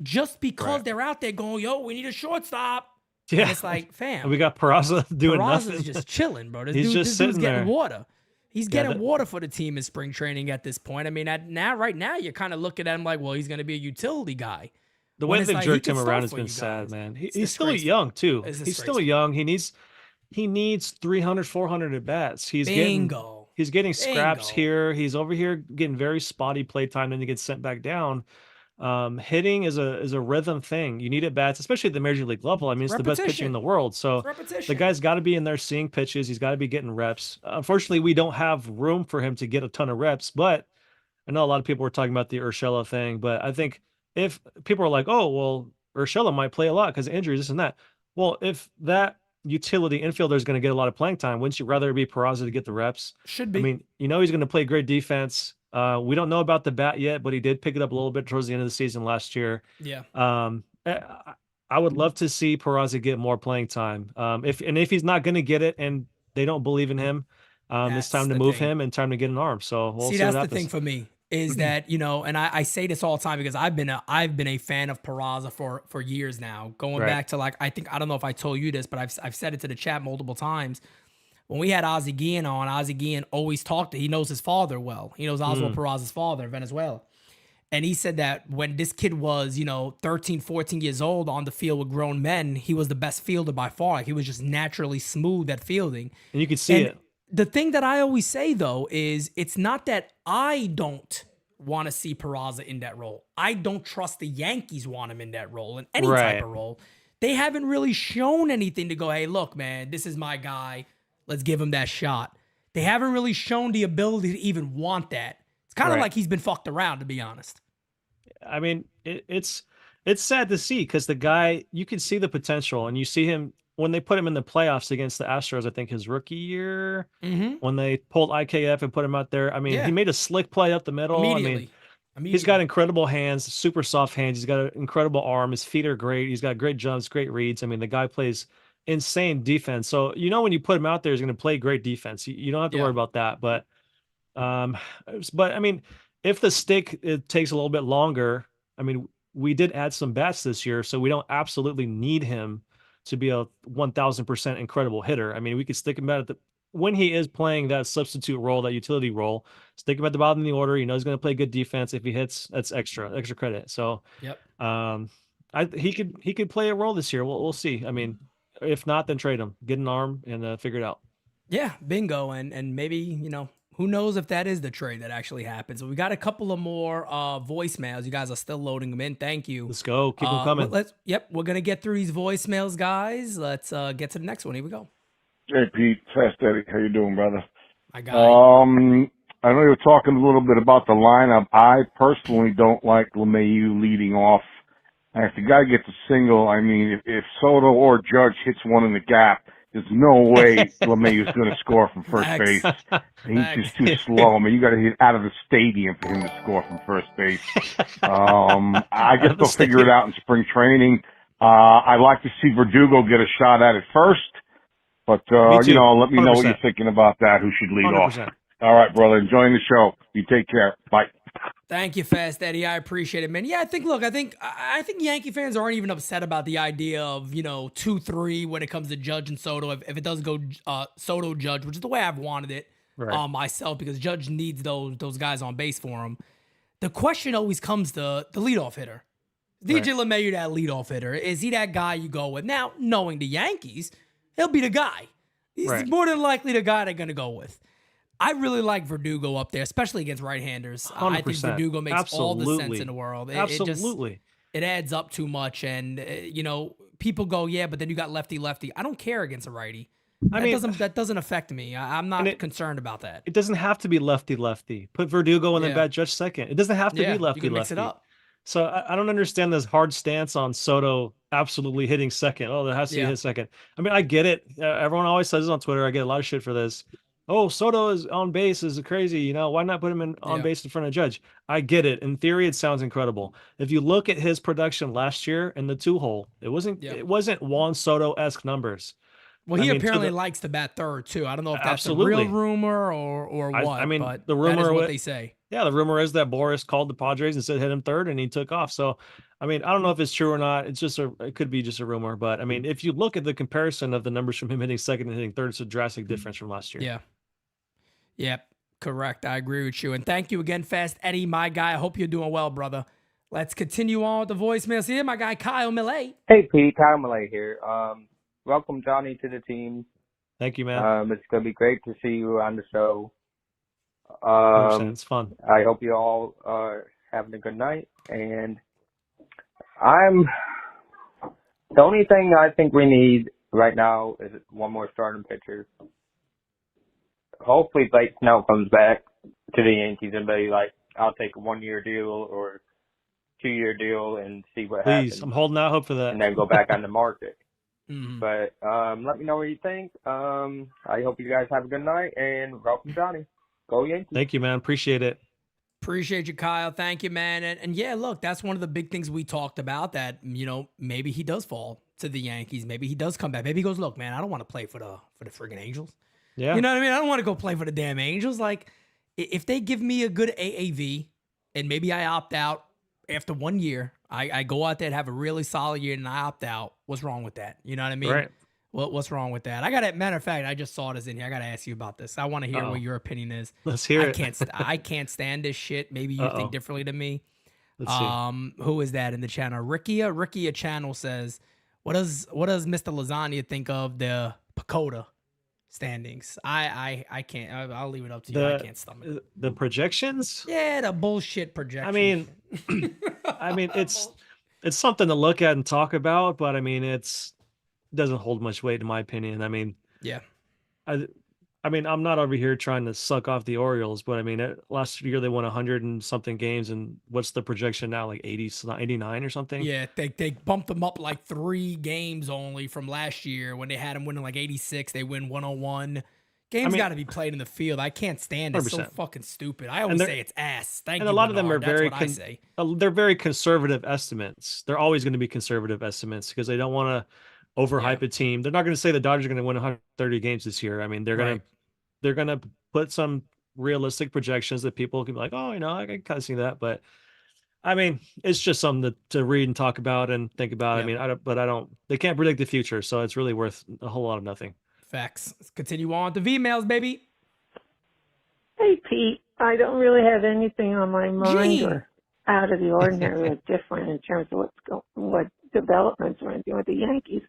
Just because they're out there going, yo, we need a shortstop. Yeah. And it's like, fam. And we got Peraza doing nothing. Peraza's just chilling, bro. He's just this dude's sitting getting there. water. He's getting water for the team in spring training at this point. I mean, right now, you're kind of looking at him like, well, he's going to be a utility guy. The way they've jerked him around has been sad, man. He's still young, too. He's still young. He needs 300, 400 at bats. He's getting scraps here. He's over here getting very spotty play time, then he gets sent back down. Hitting is a rhythm thing. You need at bats, especially at the major league level. I mean, it's the best pitching in the world. So the guy's got to be in there seeing pitches. He's got to be getting reps. Unfortunately, we don't have room for him to get a ton of reps. But I know a lot of people were talking about the Urshela thing. But I think if people are like, oh, well, Urshela might play a lot because of injuries, this and that. Well, if that utility infielder is going to get a lot of playing time, wouldn't you rather be Peraza to get the reps? Should be. I mean, he's going to play great defense. We don't know about the bat yet, but he did pick it up a little bit towards the end of the season last year. Yeah. I would love to see Peraza get more playing time. If he's not going to get it and they don't believe in him, it's time to move him and time to get an arm. So we'll see that's what the thing for me is that, and I say this all the time because I've been a fan of Peraza for years now, going back to I don't know if I told you this, but I've said it to the chat multiple times. When we had Ozzie Guillen on, Ozzie Guillen always he knows his father well. He knows Oswald Peraza's father in Venezuela. And he said that when this kid was, 13, 14 years old on the field with grown men, he was the best fielder by far. He was just naturally smooth at fielding. And you could see it. The thing that I always say, though, is it's not that I don't want to see Peraza in that role. I don't trust the Yankees want him in that role, in any type of role. They haven't really shown anything to go, hey, look, man, this is my guy. Let's give him that shot. They haven't really shown the ability to even want that. It's kind of like he's been fucked around, to be honest. I mean, it's sad to see because the guy, you can see the potential, and you see him when they put him in the playoffs against the Astros, I think his rookie year, when they pulled IKF and put him out there. I mean, he made a slick play up the middle. Immediately. He's got incredible hands, super soft hands. He's got an incredible arm. His feet are great. He's got great jumps, great reads. I mean, the guy plays insane defense. So, when you put him out there, he's going to play great defense. You don't have to worry about that. But, um, I mean, if the stick, it takes a little bit longer. I mean, we did add some bats this year, so we don't absolutely need him to be a 1000% incredible hitter. I mean, we could stick him at when he is playing that substitute role, that utility role, stick him at the bottom of the order. He's going to play good defense. If he hits, that's extra credit. So, he could play a role this year. We'll see. I mean, if not, then trade him, get an arm, and figure it out. Yeah, bingo. And maybe, who knows if that is the trade that actually happens. We got a couple of more voicemails. You guys are still loading them in. Thank you. Let's go. Keep them coming. We're going to get through these voicemails, guys. Let's get to the next one. Here we go. Hey, Pete. Fast Eddie. How you doing, brother? I got I know you were talking a little bit about the lineup. I personally don't like LeMahieu leading off. And if the guy gets a single, I mean, if Soto or Judge hits one in the gap, there's no way LeMahieu's going to score from first base. He's just too slow. I mean, you got to hit out of the stadium for him to score from first base. I guess they'll figure it out in spring training. I'd like to see Verdugo get a shot at it first. But, let me know what you're thinking about that, who should lead 100%. off. All right, brother. Enjoying the show. You take care. Bye. Thank you, Fast Eddie. I appreciate it, man. Yeah, I think Yankee fans aren't even upset about the idea of, 2-3 when it comes to Judge and Soto. If it does go Soto Judge, which is the way I've wanted it myself, because Judge needs those guys on base for him. The question always comes to the leadoff hitter. DJ LeMahieu, that leadoff hitter. Is he that guy you go with? Now, knowing the Yankees, he'll be the guy. He's more than likely the guy they're going to go with. I really like Verdugo up there, especially against right-handers. 100%. I think Verdugo makes all the sense in the world. Absolutely. It adds up too much. And, people go, yeah, but then you got lefty-lefty. I don't care against a righty. That doesn't affect me. I'm not concerned about that. It doesn't have to be lefty-lefty. Put Verdugo and then bat Judge second. It doesn't have to be lefty-lefty. You can mix it up. So I don't understand this hard stance on Soto absolutely hitting second. Oh, that has to be his second. I mean, I get it. Everyone always says this on Twitter. I get a lot of shit for this. Oh, Soto is on base is crazy. Why not put him on base in front of Judge? I get it. In theory, it sounds incredible. If you look at his production last year in the 2-hole, it wasn't Juan Soto-esque numbers. Well, he apparently likes to bat third too. I don't know if that's a real rumor or what. But the rumor that is what they say. Yeah, the rumor is that Boris called the Padres and said hit him third, and he took off. So, I don't know if it's true or not. It could be just a rumor. But if you look at the comparison of the numbers from him hitting second and hitting third, it's a drastic difference from last year. Yeah. Yep, correct. I agree with you. And thank you again, Fast Eddie, my guy. I hope you're doing well, brother. Let's continue on with the voicemails here. My guy, Kyle Millay. Hey, Pete. Kyle Millay here. Welcome, Johnny, to the team. Thank you, man. It's going to be great to see you on the show. It's fun. I hope you all are having a good night. And the only thing I think we need right now is one more starting pitcher. Hopefully Blake Snell comes back to the Yankees and be like, I'll take a 1-year deal or 2-year deal and see what happens. Please, I'm holding out hope for that. And then go back on the market. Mm-hmm. But let me know what you think. I hope you guys have a good night, and welcome, Johnny. Go Yankees. Thank you, man. Appreciate it. Appreciate you, Kyle. Thank you, man. And yeah, look, that's one of the big things we talked about, that, maybe he does fall to the Yankees. Maybe he does come back. Maybe he goes, look, man, I don't want to play for the friggin' Angels. Yeah. You know what I mean? I don't want to go play for the damn Angels. Like, if they give me a good AAV and maybe I opt out after 1 year, I go out there and have a really solid year and I opt out, what's wrong with that? You know what I mean? Right. What's wrong with that? Matter of fact, I just saw this in here. I got to ask you about this. I want to hear what your opinion is. Let's hear it. I can't stand this shit. Maybe you think differently than me. Let's see. Who is that in the channel? Rickia channel says, what does Mr. Lasagna think of the Pacoda standings? I can't. I'll leave it up to you. I can't stomach the projections. Yeah, the bullshit projections. I mean, it's something to look at and talk about, but it doesn't hold much weight in my opinion. Yeah. I'm not over here trying to suck off the Orioles, but last year they won 100 and something games, and what's the projection now? Like 80, 89 or something? Yeah, they bumped them up like 3 games only from last year when they had them winning like 86. They win 101. Games got to be played in the field. I can't stand it. It's so fucking stupid. I always say it's ass. Thank you. And a lot of them are they're very conservative estimates. They're always going to be conservative estimates because they don't want to overhype a team. They're not going to say the Dodgers are going to win 130 games this year. I mean, they're gonna put some realistic projections that people can be like, oh, I can kind of see that. But I mean, it's just something to read and talk about and think about. Yep. I mean, they can't predict the future, so it's really worth a whole lot of nothing. Facts. Let's continue on to V-mails, baby. Hey, Pete. I don't really have anything on my mind Gene. or out of the ordinary or different in terms of what developments or anything with the Yankees.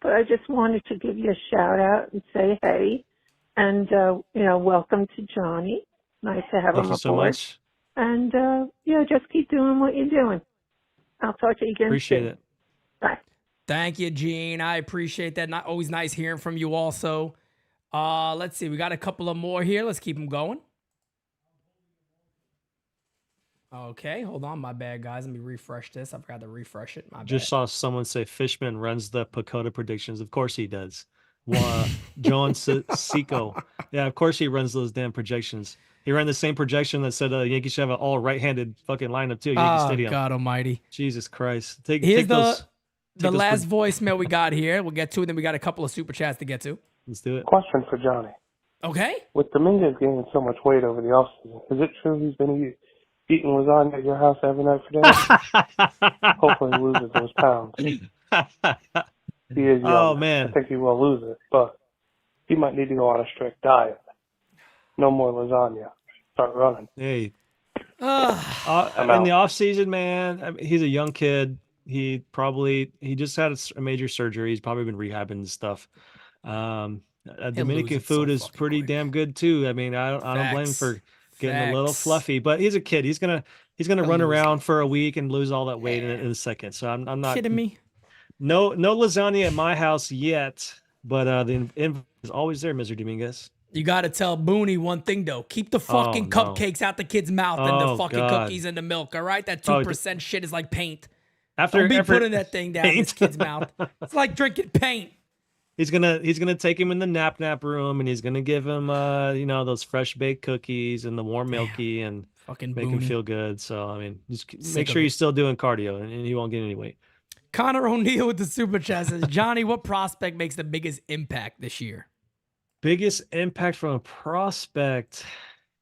But I just wanted to give you a shout out and say hey, and welcome to Johnny. Nice to have him aboard. Thank you so much. And just keep doing what you're doing. I'll talk to you again. Appreciate soon. it. Bye. Thank you, Gene. I appreciate that. Not always nice hearing from you also. Let's see. We got a couple of more here. Let's keep them going. Okay, hold on. My bad, guys. Let me refresh this. I forgot to refresh it. My bad. Just saw someone say Fishman runs the Pacoda predictions. Of course he does. John Seco. Yeah, of course he runs those damn projections. He ran the same projection that said Yankees should have an all right-handed fucking lineup too. Yankee Stadium. God almighty. Jesus Christ. Here's the last voicemail we got here. We'll get to it. Then we got a couple of super chats to get to. Let's do it. Question for Johnny. Okay. With Dominguez gaining so much weight over the offseason, is it true he's been eating lasagna at your house every night for dinner? Hopefully he loses those pounds. He is young. Oh, man. I think he will lose it, but he might need to go on a strict diet. No more lasagna. Start running. Hey. In the offseason, man, I mean, he's a young kid. He just had a major surgery. He's probably been rehabbing and stuff. Dominican food is pretty damn good too. I mean, I don't blame him for getting a little fluffy, but he's a kid. He's gonna run around for a week and lose all that weight in a second. So I'm not kidding me. No lasagna at my house yet, but the invite is always there, Mr. Dominguez. You got to tell Booney one thing, though. Keep the fucking cupcakes out the kid's mouth and the fucking cookies and the milk, all right? That 2% shit is like paint. Don't be putting that thing down this kid's mouth. It's like drinking paint. He's gonna take him in the nap room and he's gonna give him those fresh baked cookies and the warm milky and fucking make him feel good. So I mean, just make sure he's still doing cardio and he won't get any weight. Connor O'Neill with the super chat says, Johnny, what prospect makes the biggest impact this year? Biggest impact from a prospect?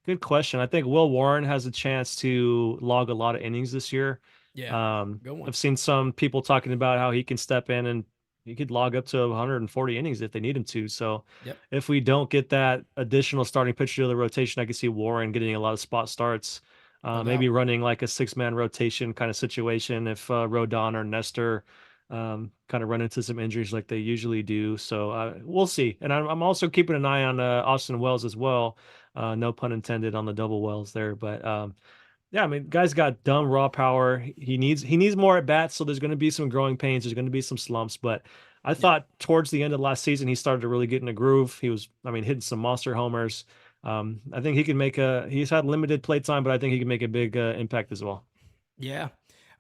Good question. I think Will Warren has a chance to log a lot of innings this year. Yeah, good one. I've seen some people talking about how he can step in and he could log up to 140 innings if they need him to. So if we don't get that additional starting pitcher to the rotation, I can see Warren getting a lot of spot starts, maybe running like a 6-man rotation kind of situation if Rodon or Nestor kind of run into some injuries like they usually do. So we'll see. And I'm also keeping an eye on Austin Wells as well. No pun intended on the double Wells there, but yeah, I mean, guy's got dumb raw power. He needs more at bats, so there's going to be some growing pains. There's going to be some slumps, but I thought towards the end of last season he started to really get in a groove. He was, hitting some monster homers. I think he can he's had limited play time, but I think he can make a big impact as well. Yeah.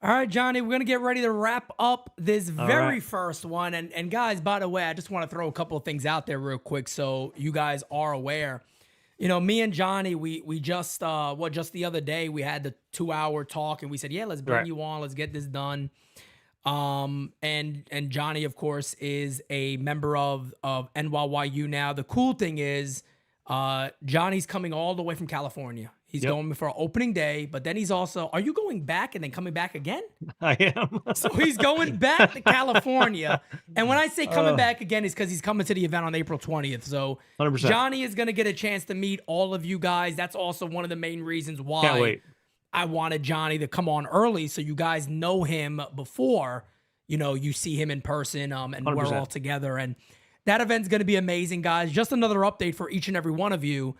All right, Johnny, we're going to get ready to wrap up this very first one. And guys, by the way, I just want to throw a couple of things out there real quick so you guys are aware. Me and Johnny, we just the other day we had the 2-hour talk and we said, yeah, let's bring you on. Let's get this done. And Johnny, of course, is a member of NYYU now. The cool thing is, Johnny's coming all the way from California. He's going for opening day, but then he's also, are you going back and then coming back again? I am. So he's going back to California. And when I say coming back again, it's because he's coming to the event on April 20th. So 100%. Johnny is going to get a chance to meet all of you guys. That's also one of the main reasons why Can't wait. I wanted Johnny to come on early so you guys know him before, you see him in person and 100%. we're all together. And that event's going to be amazing, guys. Just another update for each and every one of you.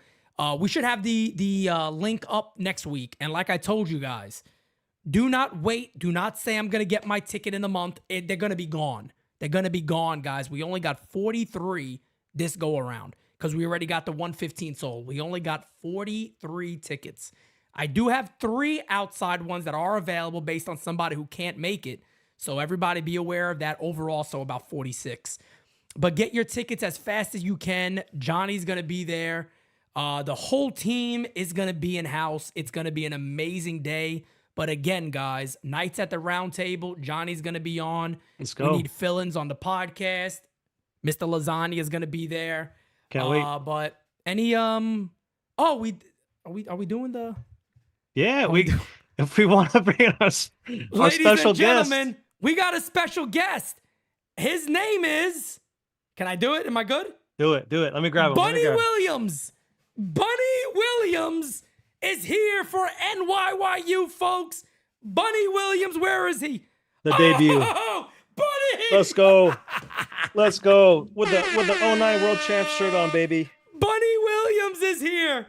We should have the link up next week. And like I told you guys, do not wait. Do not say I'm going to get my ticket in a month. They're going to be gone. They're going to be gone, guys. We only got 43 this go around because we already got the 115 sold. We only got 43 tickets. I do have 3 outside ones that are available based on somebody who can't make it. So everybody be aware of that overall. So about 46. But get your tickets as fast as you can. Johnny's going to be there. The whole team is going to be in house. It's going to be an amazing day. But again, guys, nights at the round table. Johnny's going to be on. Let's go. We need fill-ins on the podcast. Mr. Lasagna is going to be there. Can't wait. But any are we doing the? Yeah, if we want to bring us our Ladies special and gentlemen, guest. we got a special guest. His name is. Can I do it? Am I good? Do it. Let me grab him. Bunny Williams. Bunny Williams is here for NYYU, folks. Bunny Williams, where is he? The debut. Bunny! Let's go. Let's go. With the 09 World Champ shirt on, baby. Bunny Williams is here.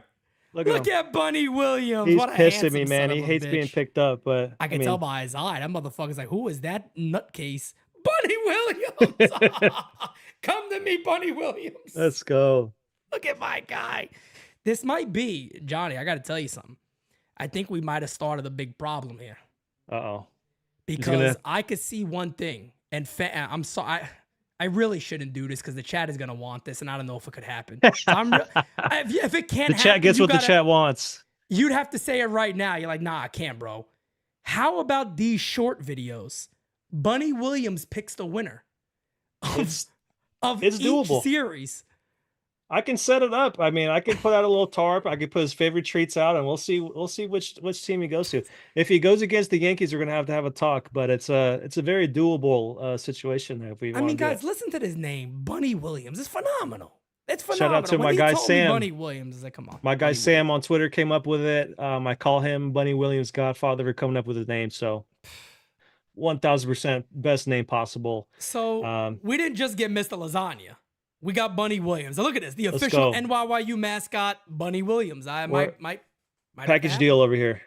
Look at Bunny Williams. He's what a pissed at me, handsome man. son He of a hates bitch. being picked up, but I can tell by his eye. That motherfucker's like, who is that nutcase? Bunny Williams. Come to me, Bunny Williams. Let's go. Look at my guy. This might be, Johnny, I got to tell you something. I think we might have started a big problem here. Uh-oh. Because I could see one thing. And I'm sorry. I really shouldn't do this because the chat is going to want this, and I don't know if it could happen. If it can't happen. The chat gets what the chat wants. You'd have to say it right now. You're like, nah, I can't, bro. How about these short videos? Bunny Williams picks the winner of it's each doable. series. I can set it up. I mean, I can put out a little tarp. I can put his favorite treats out, and we'll see which team he goes to. If he goes against the Yankees, we're gonna have to have a talk. But it's a very doable situation there. If we, guys, listen to this name, Bunny Williams. It's phenomenal. It's phenomenal. Shout out to my guy Sam. Bunny Williams is like, come on. My guy Sam on Twitter came up with it. I call him Bunny Williams Godfather for coming up with his name. So 1000% best name possible. So we didn't just get Mr. Lasagna. We got Bunny Williams. Now look at this. The official NYYU mascot, Bunny Williams. I might package deal over here.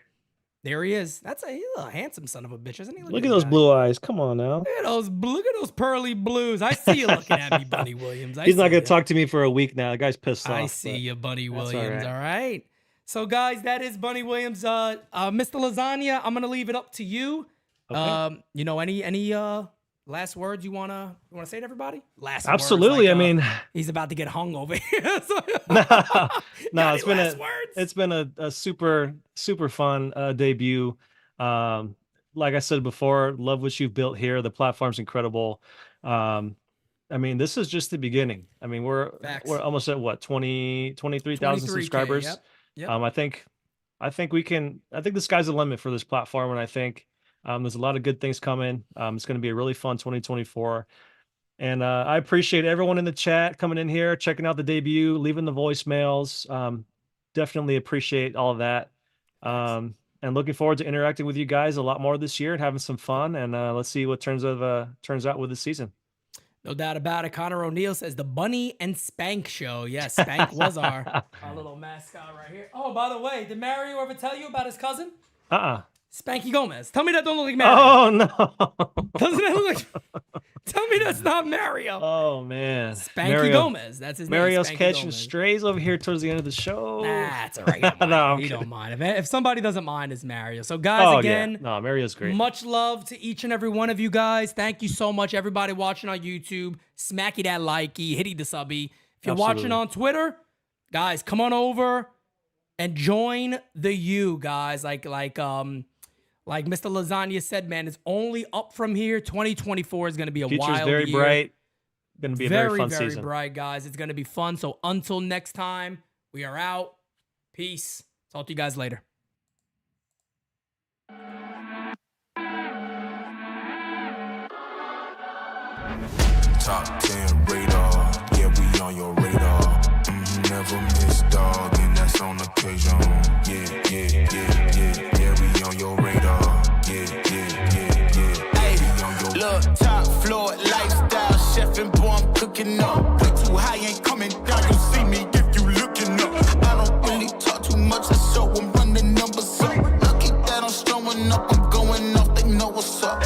There he is. He's a handsome son of a bitch, isn't he? Look at those blue eyes. Come on now. Look at those pearly blues. I see you looking at me, Bunny Williams. He's not going to talk to me for a week now. The guy's pissed off. I see you, Bunny Williams. All right. So, guys, that is Bunny Williams. Mr. Lasagna, I'm going to leave it up to you. Okay. Any last words you wanna say to everybody? Absolutely. Words, I mean, he's about to get hung over here. no, it's been a super fun debut. Like I said before, love what you've built here. The platform's incredible. I mean, this is just the beginning. I mean, we're almost at what 23,000 subscribers. Yep. I think the sky's the limit for this platform, and I think there's a lot of good things coming. It's going to be a really fun 2024. And I appreciate everyone in the chat coming in here, checking out the debut, leaving the voicemails. Definitely appreciate all of that. And looking forward to interacting with you guys a lot more this year and having some fun. And let's see what turns out with the season. No doubt about it. Connor O'Neill says the Bunny and Spank show. Yes, Spank was our little mascot right here. Oh, by the way, did Mario ever tell you about his cousin? Spanky Gomez. Tell me that don't look like Mario. Oh, no. Doesn't it look like... Tell me that's not Mario. Oh, man. Spanky Gomez. That's his Mario's name. catching strays over here towards the end of the show. That's all right. You don't mind. If somebody doesn't mind, it's Mario. So, guys, No, Mario's great. Much love to each and every one of you guys. Thank you so much, everybody watching on YouTube. Smacky that likey, hitty the subby. If you're watching on Twitter, guys, come on over and join the U, guys. Like Mr. Lasagna said, man, it's only up from here. 2024 is going to be a wild year. Future's very bright. Going to be a very fun season. Very bright, guys. It's going to be fun. So until next time, we are out. Peace. Talk to you guys later. Top 10 radar. Yeah, we on your radar. Never miss, dog, and that's on occasion. Yeah, we on your radar. Yeah. Hey, look, top floor lifestyle chef and boy, I'm cooking up. Way too high, ain't coming down. You see me if you looking up. I don't really talk too much. I show them run the numbers up. Lucky that I'm strolling up. I'm going off. They know what's up.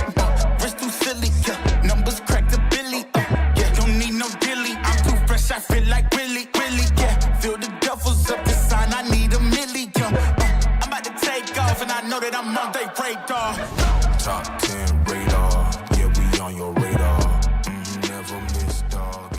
Wrist too silly, yeah. Numbers crack the Billy. Yeah, don't need no dilly. I'm too fresh. I feel like really, yeah. Feel the duffels up the sign. I need a million. I'm about to take off, and I know that I'm on their radar. Top 10